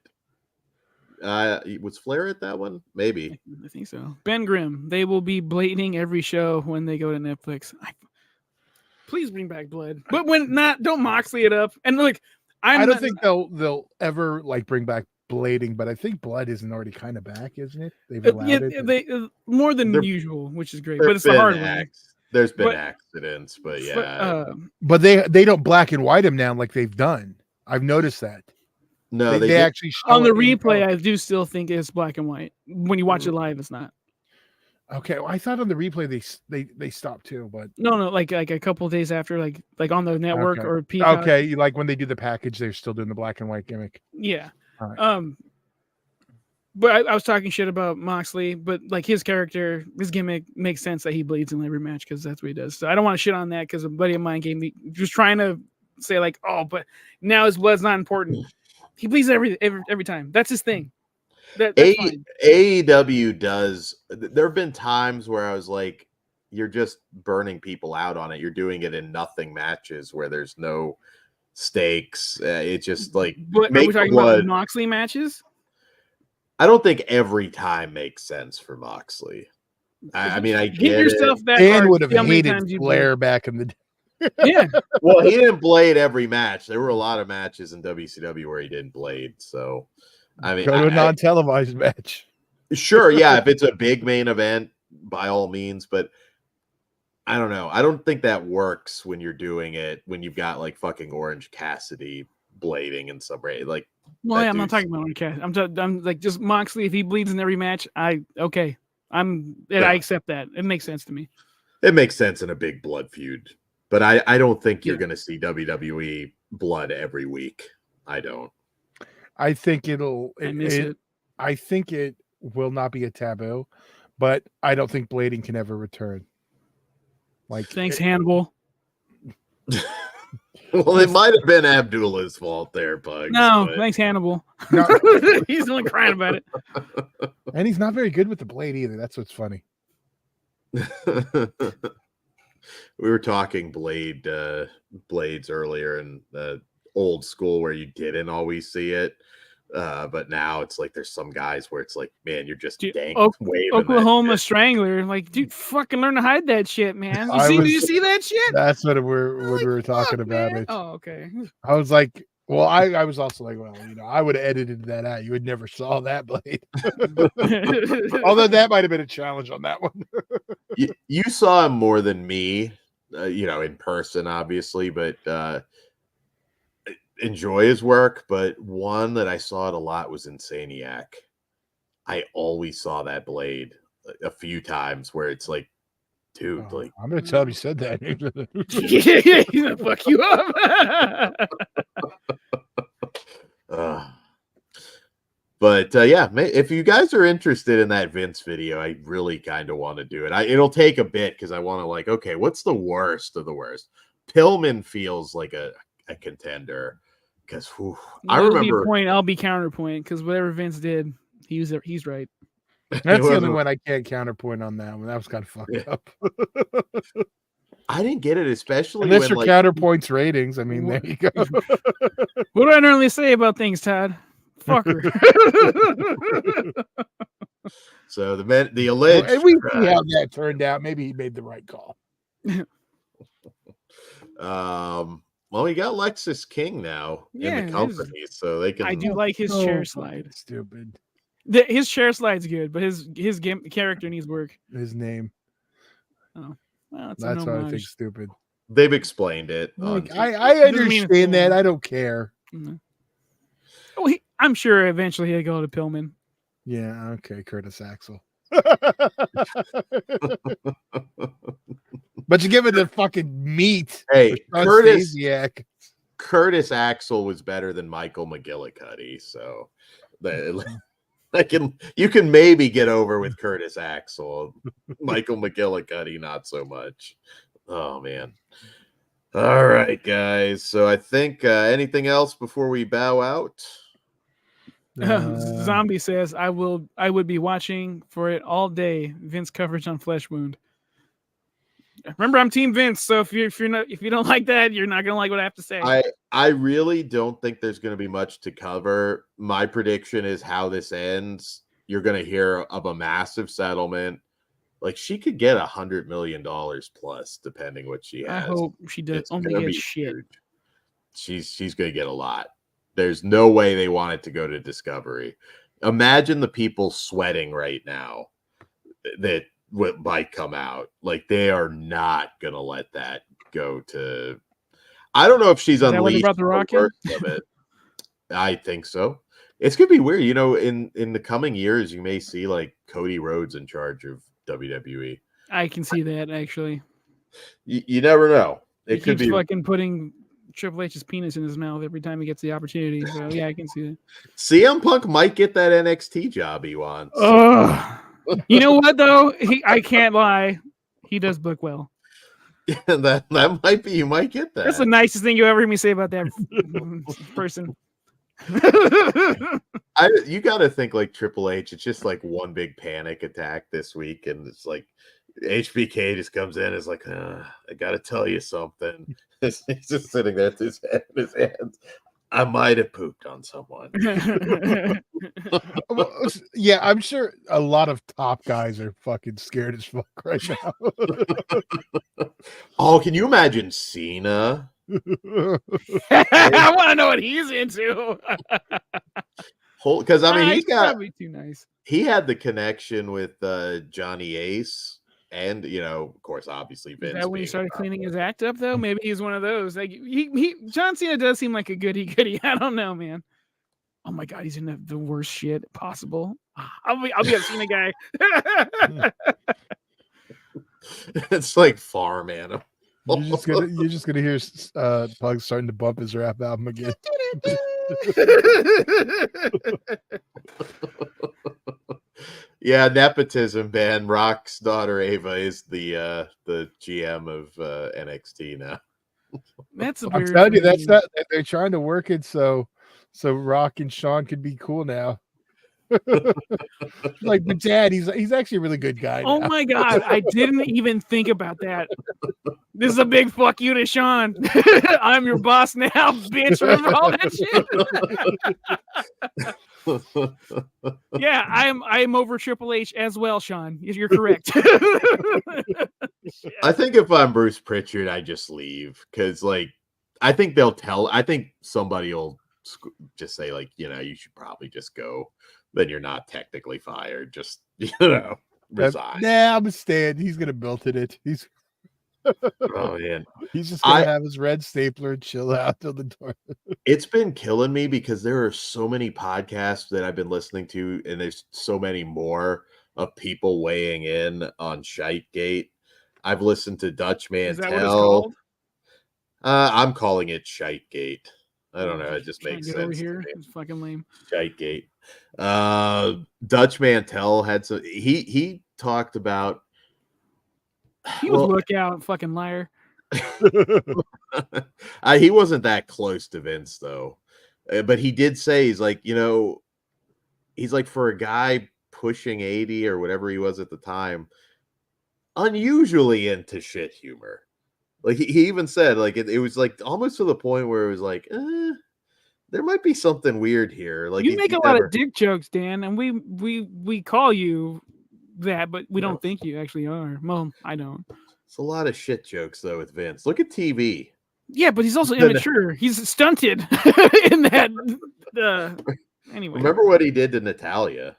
Was Flair at that one? Maybe. I think so. Ben Grimm. They will be blading every show when they go to Netflix. Please bring back blood, but when not, don't Moxley it up. And look, I don't think they'll ever like bring back blading, but I think blood isn't already kind of back, isn't it? They've allowed it. They more than usual, which is great. But it's been the hard way. There's been accidents, but yeah. But they don't black and white them now like they've done. I've noticed that. No, they actually show on the replay. I do still think it's black and white. When you watch it live, it's not. Okay, well, I thought on the replay they stopped too, but no, like a couple of days after, like on the network or Peacock. Okay, like when they do the package, they're still doing the black and white gimmick. Yeah. Right. But I was talking shit about Moxley, but like his character, his gimmick makes sense that he bleeds in every match because that's what he does. So I don't want to shit on that because a buddy of mine gave me just trying to say like, oh, but now his blood's not important. He bleeds every time. That's his thing. AEW does. There have been times where I was like, you're just burning people out on it. You're doing it in nothing matches where there's no stakes. It's just like. But are we talking about Moxley matches? I don't think every time makes sense for Moxley. I mean, I get yourself it. That Dan would have hated Flair back in the day. Yeah. Well, he didn't blade every match. There were a lot of matches in WCW where he didn't blade. So, I mean, go to a non-televised match. Sure, yeah. If it's a big main event, by all means. But I don't know. I don't think that works when you're doing it when you've got like fucking Orange Cassidy blading and some like. Well, yeah, I'm not talking about Orange Cassidy. I'm like just Moxley. If he bleeds in every match, I accept that. It makes sense to me. It makes sense in a big blood feud. But I don't think you're going to see WWE blood every week. I don't. I think I think it will not be a taboo, but I don't think blading can ever return. Like, thanks, Hannibal. Well, it might have been Abdullah's fault there, Pug. No, thanks, Hannibal. No. He's the one crying about it. And he's not very good with the blade either. That's what's funny. We were talking blades earlier in the old school where you didn't always see it. But now it's like there's some guys where it's like, man, you're just waving Oklahoma Strangler. Like, dude, fucking learn to hide that shit, man. Did you see that shit? That's what we were talking about. Man. Oh, okay. I was like, well, I was also like, well, I would have edited that out. You would never saw that blade. Although that might have been a challenge on that one. you saw him more than me, in person, obviously, but enjoy his work. But one that I saw it a lot was Insaniac. I always saw that blade a few times where it's like, dude, like I'm gonna tell him you said that. Yeah, he's gonna fuck you up. But yeah, if you guys are interested in that Vince video, I really kind of want to do it. It'll take a bit because I want to like, okay, what's the worst of the worst? Pillman feels like a contender because I remember I'll be counterpoint because whatever Vince did, he's right. That's the only one I can't counterpoint on that one. That was kind of fucked up. I didn't get it, especially unless your counterpoints ratings. I mean, there you go. What do I normally say about things, Todd? Fucker. So the alleged. And we see how that turned out. Maybe he made the right call. Well, we got Lexus King now in the company, so they can. I do like his chair slide. Stupid. His chair slide's good, but his character needs work. His name. Oh, well, that's what I think. Stupid. They've explained it. Like, I understand that. I don't care. Mm-hmm. Oh, I'm sure eventually he'll go to Pillman. Yeah. Okay, Curtis Axel. But you give it the fucking meat. Hey, Curtis Axel was better than Michael McGillicuddy, so You can maybe get over with Curtis Axel. Michael McGillicuddy, not so much. Oh man. All right, guys. So I think anything else before we bow out? Zombie says, I would be watching for it all day. Vince coverage on Flesh Wound. Remember, I'm Team Vince, so if you don't like that, you're not gonna like what I have to say. I really don't think there's gonna be much to cover. My prediction is how this ends. You're gonna hear of a massive settlement. Like she could get $100 million plus, depending what she has. I hope she does It's only gonna get be shit. huge. She's gonna get a lot. There's no way they want it to go to Discovery. Imagine the people sweating right now that what might come out. Like they are not gonna let that go to. I don't know if she's unleashed brought the Rock in? worst of it. I think so. It's gonna be weird, you know. In the coming years, you may see like Cody Rhodes in charge of WWE. I can see that actually. You never know. He keeps fucking putting Triple H's penis in his mouth every time he gets the opportunity. So yeah, I can see that. CM Punk might get that NXT job he wants. You know what though? I can't lie. He does book well. Yeah, that might be. You might get that. That's the nicest thing you ever heard me say about that person. You got to think like Triple H. It's just like one big panic attack this week, and it's like HBK just comes in. And is like, I got to tell you something. He's just sitting there with his head in his hands. I might have pooped on someone. Yeah, I'm sure a lot of top guys are fucking scared as fuck right now. Oh, can you imagine Cena? I want to know what he's into. Because I mean, he's probably too nice. He had the connection with Johnny Ace, and of course, obviously Vince. Is that when he started cleaning his act up, though? Maybe he's one of those. Like John Cena does seem like a goody. I don't know, man. Oh my god, he's in the worst shit possible. I'll be a Cena guy. It's like farm animal. You're just gonna hear Pug starting to bump his rap album again. Yeah, nepotism, man. Rock's daughter Ava is the GM of NXT now. That's I'm telling you, that's not. They're trying to work it so Rock and Sean could be cool now. Like, but Dad, he's actually a really good guy. Oh my god, I didn't even think about that. This is a big fuck you to Sean. I'm your boss now, bitch. Remember all that shit? Yeah, I'm over Triple H as well, Sean. You're correct. I think if I'm Bruce Pritchard, I just leave because, like, I think somebody will just say, like, you should probably just go. Then you're not technically fired. Just resign. Nah, I'm staying. He's gonna build it. Oh man, he's just gonna have his red stapler and chill out till the door. It's been killing me because there are so many podcasts that I've been listening to, and there's so many more of people weighing in on Shitegate. I've listened to Dutch Mantel. Is that what it's called? I'm calling it Shitegate. I don't know. It just makes sense. Over here, it's fucking lame. Shitegate. Dutch Mantel had some. He talked about. He was lookout, fucking liar. He wasn't that close to Vince though, but he did say he's like for a guy pushing 80 or whatever he was at the time, unusually into shit humor. Like he even said, like it was like almost to the point where it was like, there might be something weird here. Like you make a lot of dick jokes, Dan, and we call you that, but we don't think you actually are. Well, I don't. It's a lot of shit jokes though with Vince. Look at TV. Yeah, but he's also immature. He's stunted in that. Anyway, remember what he did to Natalia?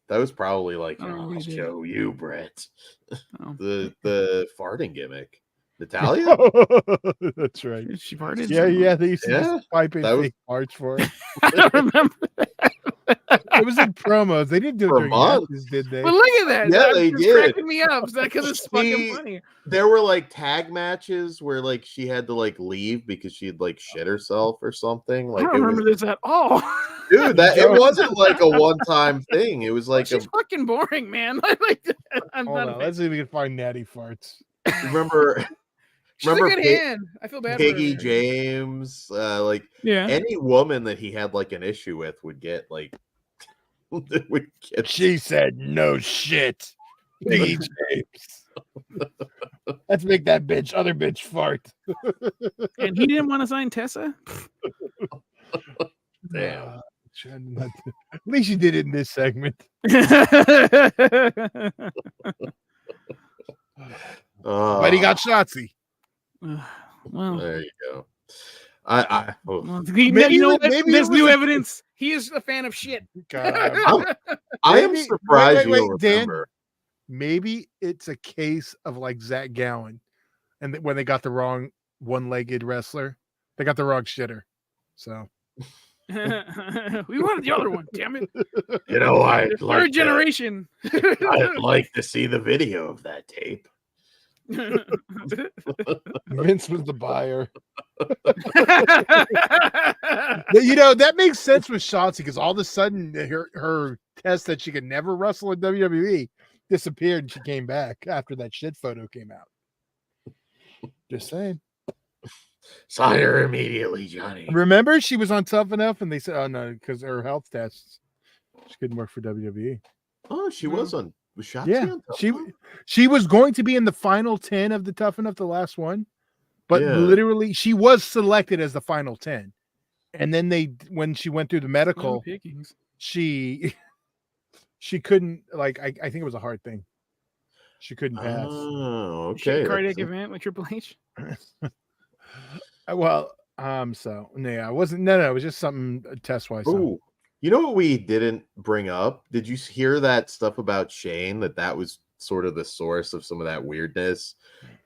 That was probably like, I'll show you, Brett. Oh. The farting gimmick. Natalia? That's right. She farted? Yeah. They used to just pipe in fake parts for it. I don't remember that. It was in promos. They didn't do it during matches, did they? But look at that. Yeah, they did. Cracking me up because it's fucking funny. There were like tag matches where like she had to like leave because she'd like shit herself or something. Like I don't remember this at all. Dude, it wasn't like a one-time thing. It was like she's fucking boring, man. I'm Hold not a on, fan. let's see if we can find Natty farts. remember She's a good hand. I feel bad Piggy for her. James, like Yeah. any woman that he had like an issue with would get like She said no shit. Piggy James. Let's make that other bitch fart. And he didn't want to sign Tessa. Damn. At least you did it in this segment. But he got Shotzi. Well, there you go. You know what? There's new evidence. He is a fan of shit. I am surprised you don't remember. Maybe it's a case of like Zach Gowen, and when they got the wrong one-legged wrestler, they got the wrong shitter. So we wanted the other one. Damn it! You know, third generation. I'd like to see the video of that tape. Vince was the buyer. You know, that makes sense with Shotzi because all of a sudden her test that she could never wrestle in WWE disappeared and she came back after that shit photo came out. Just saying. Sign her immediately, Johnny. Remember, she was on Tough Enough and they said, oh no, because her health tests, she couldn't work for WWE. Oh, she was on. Was Shotzi on Tough Enough? She was going to be in the final 10 of the Tough Enough, the last one, but literally she was selected as the final 10. And then when she went through the medical, she couldn't, like, I think it was a hard thing. She couldn't pass. Oh, okay. Cardiac event with Triple H. Well, so yeah, it wasn't. No, it was just something test wise. Oh, you know what we didn't bring up? Did you hear that stuff about Shane? That was sort of the source of some of that weirdness.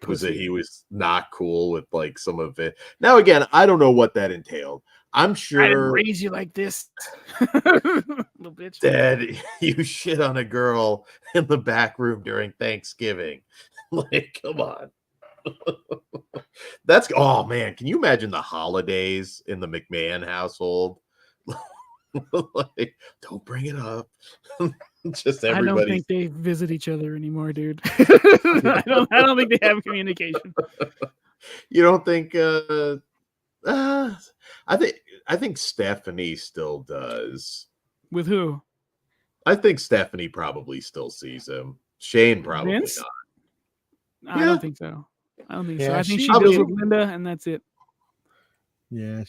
Was that he was not cool with like some of it. Now again, I don't know what that entailed. I'm sure I didn't raise you like this, little bitch. Dad, you shit on a girl in the back room during Thanksgiving. Like, come on. Oh man, can you imagine the holidays in the McMahon household? Like, don't bring it up. Just everybody. I don't think they visit each other anymore, dude. I don't think they have communication. You don't think I think Stephanie still does. With who? I think Stephanie probably still sees him. Shane probably Vince? not. I don't think so. I don't think so. I think she deals with Linda, and that's it. Yeah,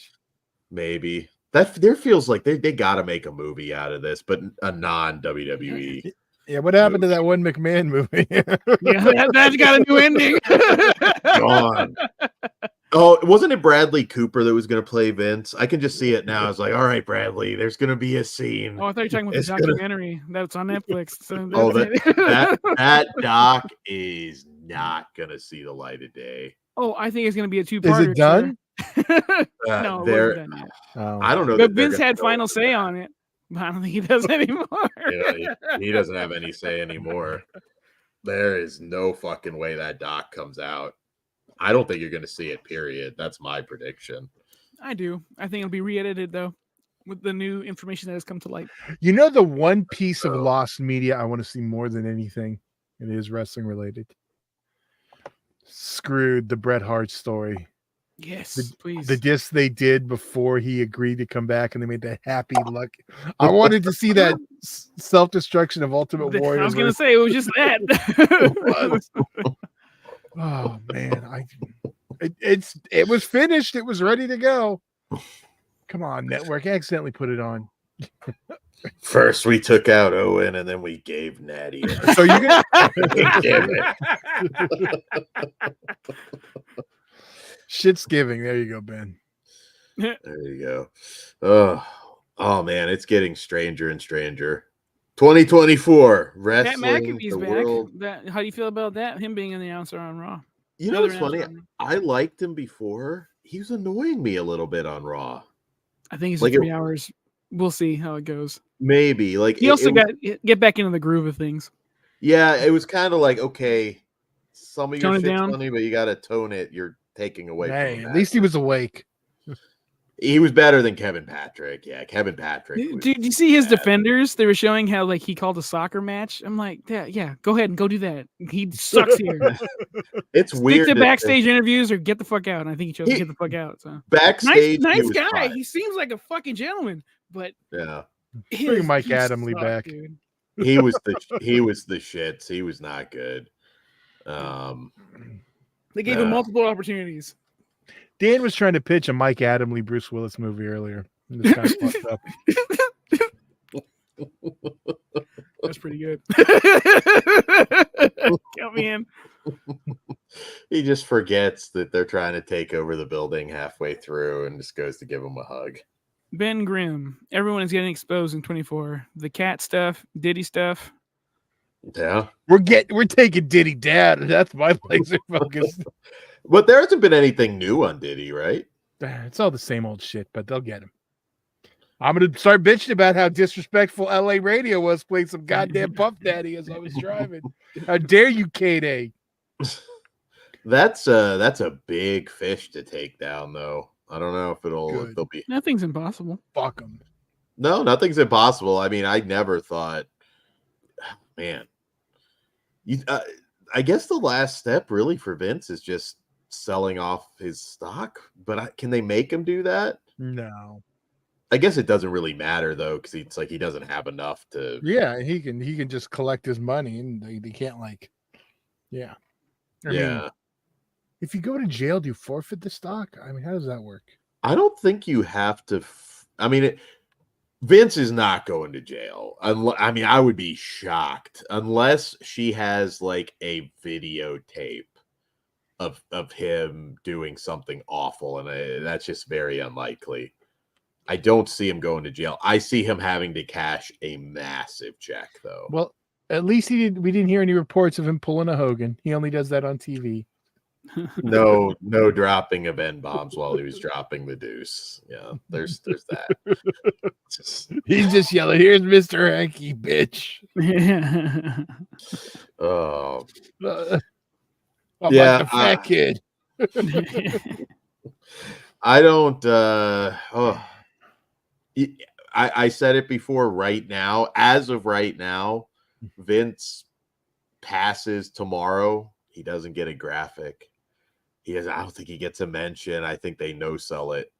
maybe. There feels like they got to make a movie out of this, but a non-WWE. Yeah, what happened to that one McMahon movie? Yeah, that's got a new ending. Gone. Oh, wasn't it Bradley Cooper that was going to play Vince? I can just see it now. I was like, all right, Bradley, there's going to be a scene. Oh, I thought you were talking about the documentary that's on Netflix. So that doc is not going to see the light of day. Oh, I think it's going to be a two-parter. Is it done? No, it wasn't done yet. Oh. I don't know. But Vince had final say on it. But I don't think he does anymore. He doesn't have any say anymore. There is no fucking way that doc comes out. I don't think you're going to see it, period. That's my prediction. I do. I think it'll be re-edited, though, with the new information that has come to light. You know, the one piece of lost media I want to see more than anything, it is wrestling related. Screwed, the Bret Hart story. Yes, please. The disc they did before he agreed to come back, and they made that happy luck. I wanted to see that self-destruction of Ultimate Warrior. I was going to say, it was just that. Oh man, it was finished. It was ready to go. Come on, network. I accidentally put it on. First, we took out Owen, and then we gave Natty. So you're gonna shit's giving. There you go, Ben. There you go. Oh man, it's getting stranger and stranger. 2024 wrestling. Pat McAfee's the back. world. How do you feel about that? Him being an announcer on Raw. You know what's funny? I liked him before. He was annoying me a little bit on Raw. I think he's like 3 hours. We'll see how it goes. Maybe like he also got get back into the groove of things. Yeah, it was kind of like, okay, some of your shit's down. funny, but you got to tone it. You're taking away. Hey, from at least he was awake. He was better than Kevin Patrick. Yeah, Kevin Patrick. Dude, you see his defenders? They were showing how like he called a soccer match. I'm like, yeah, go ahead and go do that. He sucks here. It's Stick weird. to backstage interviews or get the fuck out. And I think he chose to get the fuck out. So backstage, nice guy. Fine. He seems like a fucking gentleman, but yeah. Bring Mike Adamley back. Dude. He was the shits. He was not good. They gave him multiple opportunities. Dan was trying to pitch a Mike Adamley Bruce Willis movie earlier. This guy fucked up. That's pretty good. Count me in. He just forgets that they're trying to take over the building halfway through and just goes to give him a hug. Ben Grimm. Everyone is getting exposed in 24. The cat stuff, Diddy stuff. Yeah. We're taking Diddy down. That's my laser focus. But there hasn't been anything new on Diddy, right? It's all the same old shit, but they'll get him. I'm going to start bitching about how disrespectful LA radio was playing some goddamn Puff Daddy as I was driving. How dare you, K-Day? That's a big fish to take down, though. I don't know if they'll be. Nothing's impossible. Fuck them. No, nothing's impossible. I mean, I never thought, man. I guess the last step really for Vince is just selling off his stock, but can they make him do that? No. I guess it doesn't really matter though, because it's like he doesn't have enough to. Yeah, he can just collect his money, and they can't like. Yeah. I mean, if you go to jail, do you forfeit the stock? I mean, how does that work? I don't think you have to. Vince is not going to jail. I mean, I would be shocked unless she has like a videotape of him doing something awful, and that's just very unlikely. I don't see him going to jail. I see him having to cash a massive check, though. Well, at least we didn't hear any reports of him pulling a Hogan. He only does that on TV. No dropping of N-bombs while he was dropping the deuce. Yeah, there's that. He's just yelling, "Here's Mr. Hanky, bitch." Oh. I'm like the fat kid. I don't I said it before. Right now, as of right now, Vince passes tomorrow. He doesn't get a graphic. I don't think he gets a mention. I think they no sell it,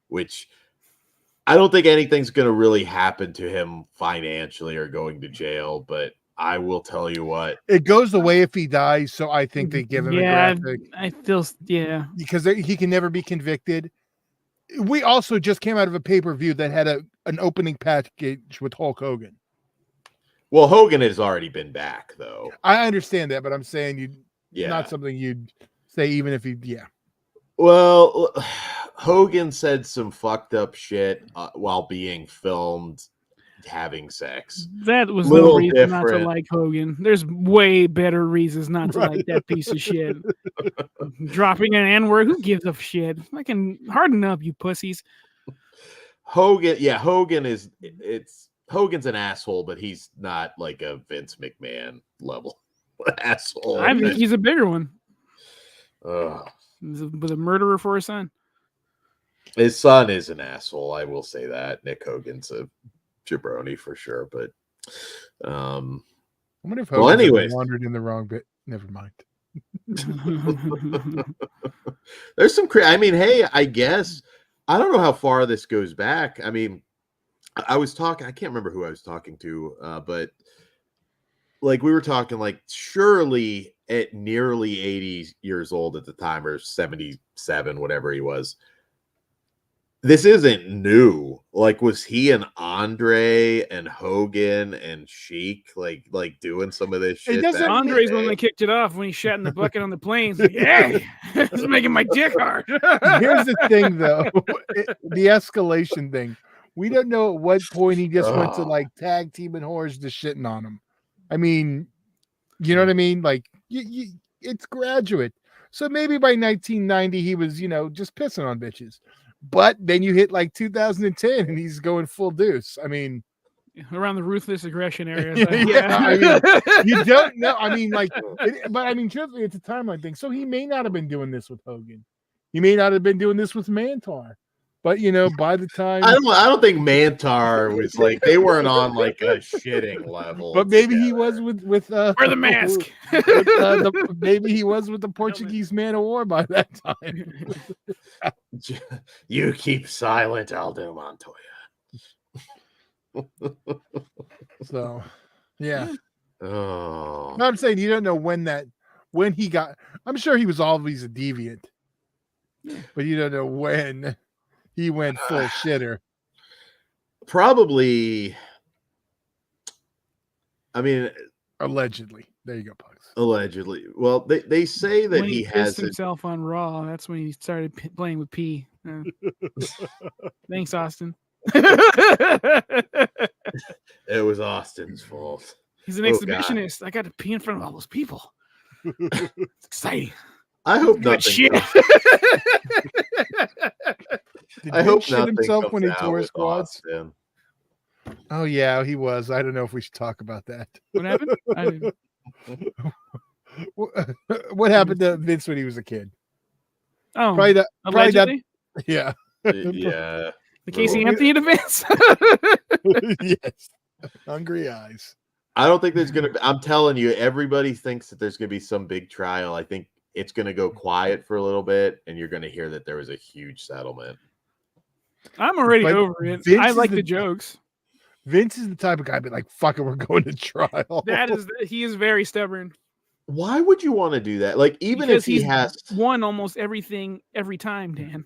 which I don't think anything's going to really happen to him financially or going to jail. But I will tell you what, it goes away if he dies. So I think they give him a graphic. I feel because he can never be convicted. We also just came out of a pay-per-view that had an opening package with Hulk Hogan. Well, Hogan has already been back, though. I understand that, but I'm saying not something you'd say even if Well, Hogan said some fucked up shit while being filmed having sex. That was no reason not to like Hogan. There's way better reasons not to like that piece of shit. Dropping an N-word, who gives a shit? I can harden up, you pussies. Hogan's an asshole, but he's not like a Vince McMahon level asshole. I think he's a bigger one. With a murderer for a son. His son is an asshole. I will say that. Nick Hogan's a jabroni for sure, but I wonder if Hogan wandered in the wrong bit. Never mind. There's some hey, I guess I don't know how far this goes back. I mean, I can't remember who I was talking to, but like we were talking like surely at nearly 80 years old at the time, or 77, whatever he was. This isn't new. Like, was he and Andre and Hogan and Sheik like doing some of this shit? Andre's when they kicked it off when he shat in the bucket on the planes. Like, yeah, it's making my dick hard. Here's the thing, though, the escalation thing. We don't know at what point he just went to like tag team and whores to shitting on him. I mean, you know what I mean? Like, it's graduate. So maybe by 1990 he was, just pissing on bitches. But then you hit like 2010 and he's going full deuce. I mean, around the ruthless aggression area. I mean, you don't know. I mean, truthfully, it's a timeline thing. So he may not have been doing this with Hogan. He may not have been doing this with Mantar. But by the time, I don't think Mantar was like they weren't on like a shitting level. but maybe he was with Wear the mask. maybe he was with the Portuguese man of war by that time. You keep silent, Aldo Montoya. So, yeah. Oh, No, I'm saying you don't know when he got. I'm sure he was always a deviant, but you don't know when he went full shitter. probably. I mean, Allegedly. There you go, Pugs. allegedly. Well, they say that When he he pissed has himself on Raw, that's when he started playing with pee. Thanks, Austin. It was Austin's fault. He's an Oh, exhibitionist. I got to pee in front of all those people. It's exciting. I hope Good nothing. shit. Did I Vince hope shit nothing himself comes when he out tore his with quads? Austin. Oh yeah, he was. I don't know if we should talk about that. What happened? I didn't. What happened to Vince when he was a kid? Oh, Probably that. allegedly? Yeah. Yeah. The Casey Well, Anthony defense? Yes. Hungry eyes. I don't think there's gonna be. I'm telling you, everybody thinks that there's gonna be some big trial. I think it's gonna go quiet for a little bit, and you're gonna hear that there was a huge settlement. I'm already But over it. Vince I is like the- the jokes. Vince is the type of guy be like, "Fuck it, we're going to trial." He is very stubborn. Why would you want to do that? Like, even Because if he he's has won almost everything every time, Dan.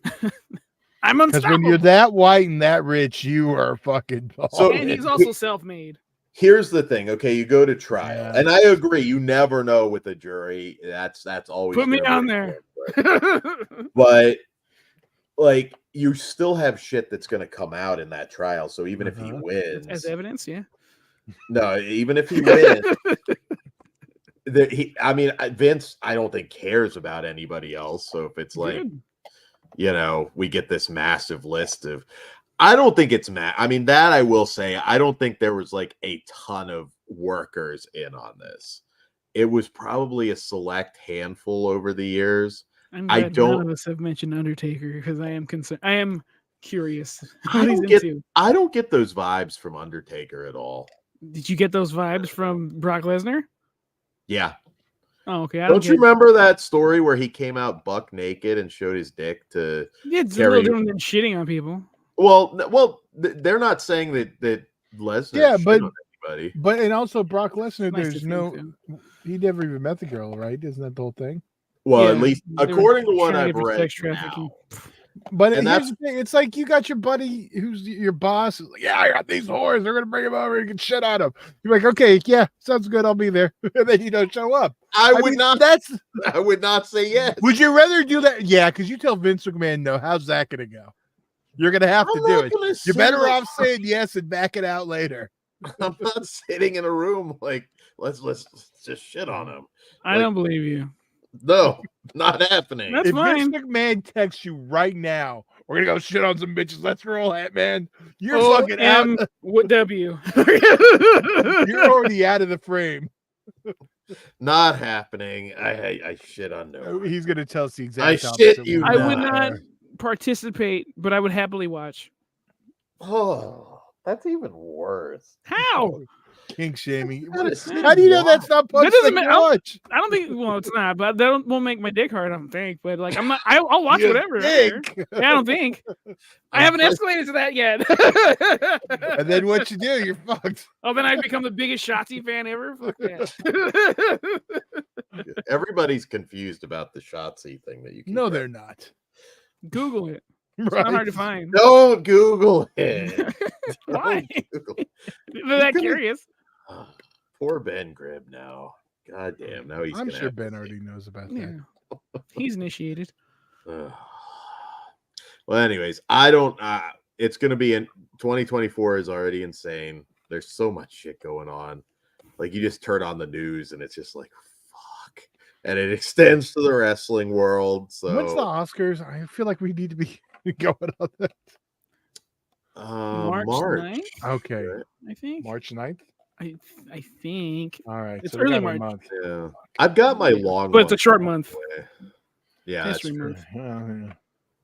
I'm Because when you're unstoppable. that white and that rich, you are fucking. So- And he's also self-made. here's the thing, okay, you go to trial, Yeah. and I agree, you never know with a jury. That's always Put me gonna be on a there. conflict. But like, you still have shit that's gonna come out in that trial. So even if he wins, As evidence, yeah. no, even if he wins, Vince, I don't think cares about anybody else. So if it's like, Good. we get this massive list of, I don't think it's that I will say, I don't think there was like a ton of workers in on this. It was probably a select handful over the years. I'm I glad none don't- of us have mentioned Undertaker because I am concerned. I am curious I what he's don't into. I don't get those vibes from Undertaker at all. Did you get those vibes from Brock Lesnar? Yeah. Oh, okay. I Don't you remember that story where he came out buck naked and showed his dick to Yeah, it's a Kerry? little different than shitting on people. Well, they're not saying that Lesnar Yeah, shit but- on anybody. But and also Brock Lesnar, Nice to there's think no. so. He never even met the girl, right? Isn't that the whole thing? Well, at Yeah, least they were according to what trying to I've get for read sex trafficking. now. But And here's the thing: it's like you got your buddy who's your boss. Like, yeah, I got these whores. They're gonna bring him over and get shit out of him. You're like, okay, yeah, sounds good. I'll be there. And then you don't show up. I would not say yes. Would you rather do that? Yeah, because you tell Vince McMahon no. How's that gonna go? You're gonna have to do it. You're better off saying yes and back it out later. I'm not sitting in a room like let's just shit on him. I don't believe you. No, not happening. That's If fine. Vince McMahon texts you right now, we're gonna go shit on some bitches. Let's roll, hat man. You're Oh, fucking out. What W? You're already out of the frame. Not happening. I shit on no. He's gonna tell us the exact. I opposite shit you what I we would not. not participate, but I would happily watch. Oh, that's even worse. How? Kink shaming. gotta sit How do you know and that's not That doesn't punch? ma- Watch. I don't think. Well, it's not, but that won't make my dick hard. I don't think. But like, I'm not. I'll watch You whatever. I don't care. think. Yeah, I don't think. I haven't escalated to that yet. And then what you do? You're fucked. Oh, then I become the biggest Shotzi fan ever. Fuck that. Everybody's confused about the Shotzi thing that you keep No, referencing. they're not. Google it. It's Right. not hard to find. Don't Google it. Why? Don't Google it. They're that curious. Poor Ben Gribb now. God damn. Now he's I'm gonna sure have to Ben see- already knows about Yeah. that. He's initiated. Ugh. Well, anyways, I don't. It's going to be in 2024 is already insane. There's so much shit going on. Like, you just turn on the news and it's just like, fuck. And it extends to the wrestling world. So When's the Oscars? I feel like we need to be going on that. March March. 9th, Okay. I think. March 9th? I think. All right. It's so we early got a March. month. Yeah, I've got my long, But it's a one short out of month. the way. Yeah, that's History true. month. Yeah, yeah.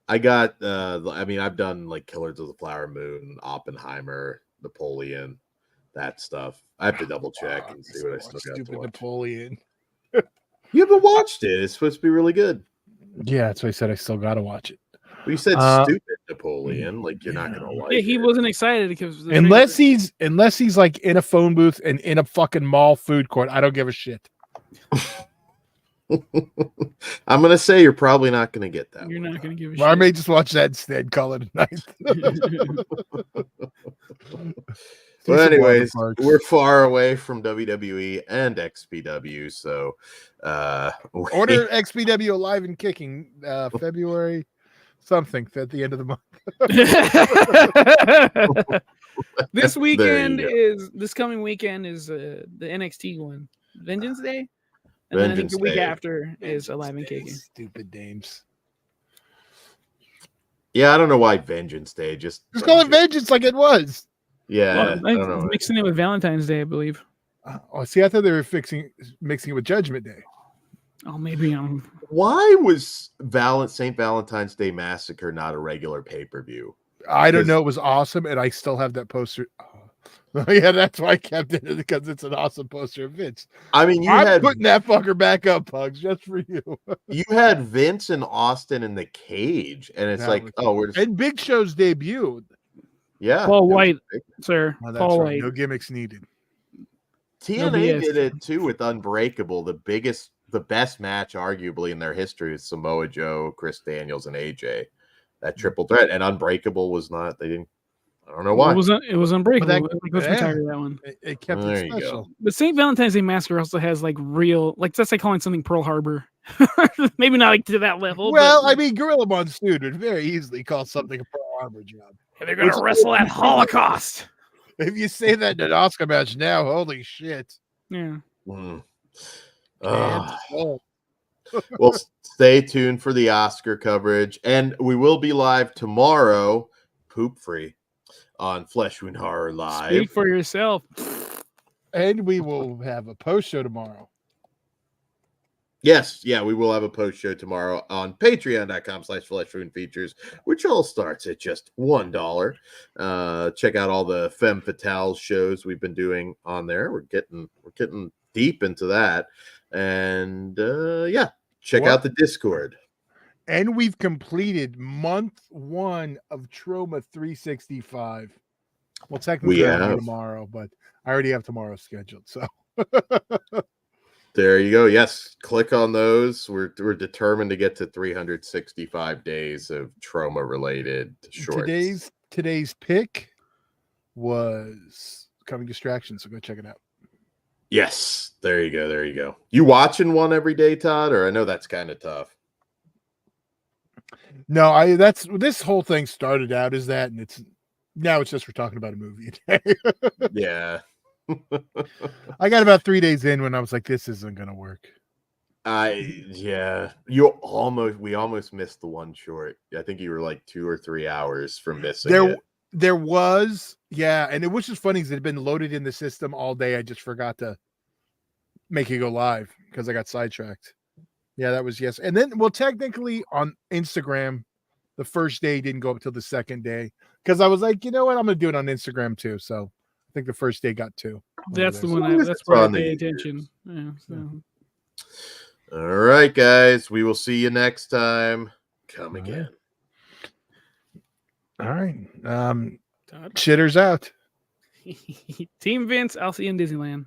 I got. I mean, I've done like Killers of the Flower Moon, Oppenheimer, Napoleon, that stuff. I have to double check and see what I still got to Stupid watch. Napoleon. You haven't watched it. It's supposed to be really good. Yeah, that's why I said I still got to watch it. Well, you said stupid Napoleon, like you're not gonna like Yeah, he it. wasn't excited because Unless he's like in a phone booth and in a fucking mall food court, I don't give a shit. I'm gonna say you're probably not gonna get that. You're one. not gonna give a Well, I shit. may just watch that instead. Call it a night. Well, anyways, we're far away from WWE and XPW, so order XPW Alive and Kicking February something at the end of the month. This coming weekend is the NXT one, Vengeance Day, and then I think the week after is Alive and Kicking. Stupid dames. Yeah, I don't know why Vengeance Day. Just call it Vengeance like it was. Yeah, well, I don't know. Mixing it with Valentine's Day, I believe. Oh, see, I thought they were mixing it with Judgment Day. Oh, maybe Why was St. Valentine's Day Massacre not a regular pay-per-view? I don't know. It was awesome, and I still have that poster. Oh, yeah, that's why I kept it, because it's an awesome poster of Vince. I mean, I'm putting that fucker back up, Pugs, just for you. You had Vince and Austin in the cage, and it's and Big Show's debut. Yeah, Paul White, sir. Paul White. No gimmicks needed. TNA did it too with Unbreakable, the best match arguably in their history with Samoa Joe, Chris Daniels, and AJ. That triple threat, and Unbreakable was not. They didn't. I don't know why. It was Unbreakable. Let's retire that one. It kept it special. But St. Valentine's Day Massacre also has like real, like that's like calling something Pearl Harbor. Maybe not like to that level. Well, I mean, Gorilla Monsoon would very easily call something a Pearl Harbor job. And they're gonna wrestle at Holocaust. If you say that in an Oscar match now, holy shit. Yeah. Well, stay tuned for the Oscar coverage, and we will be live tomorrow, poop free, on Flesh Wound Horror Live. Speak for yourself. And we will have a post show tomorrow. Yes, we will have a post show tomorrow on patreon.com/fleshwoundfeatures, which all starts at just $1. Check out all the Femme Fatale shows we've been doing on there. We're getting deep into that. And check out the Discord. And we've completed month 1 of Trauma 365. Well, technically tomorrow, but I already have tomorrow scheduled. So there you go. Yes, click on those. We're determined to get to 365 days of trauma-related shorts. Today's pick was Coming Distraction, so go check it out. Yes, there you go. You watching one every day, Todd? Or I know that's kind of tough. No, this whole thing started out as that, and it's just we're talking about a movie. Yeah. I got about 3 days in when I was like, this isn't gonna work. We almost missed the one short. I think you were like 2 or 3 hours from missing it. There was, and it was just funny because it had been loaded in the system all day. I just forgot to make it go live because I got sidetracked. Yeah, that was yes. And then, well, technically on Instagram, the first day didn't go up until the second day because I was like, you know what, I'm gonna do it on Instagram too. So I think the first day got 2. That's the one. That's where I pay attention. Yeah. So. All right, guys. We will see you next time. Come again. All right. Shitters out. Team Vince. I'll see you in Disneyland.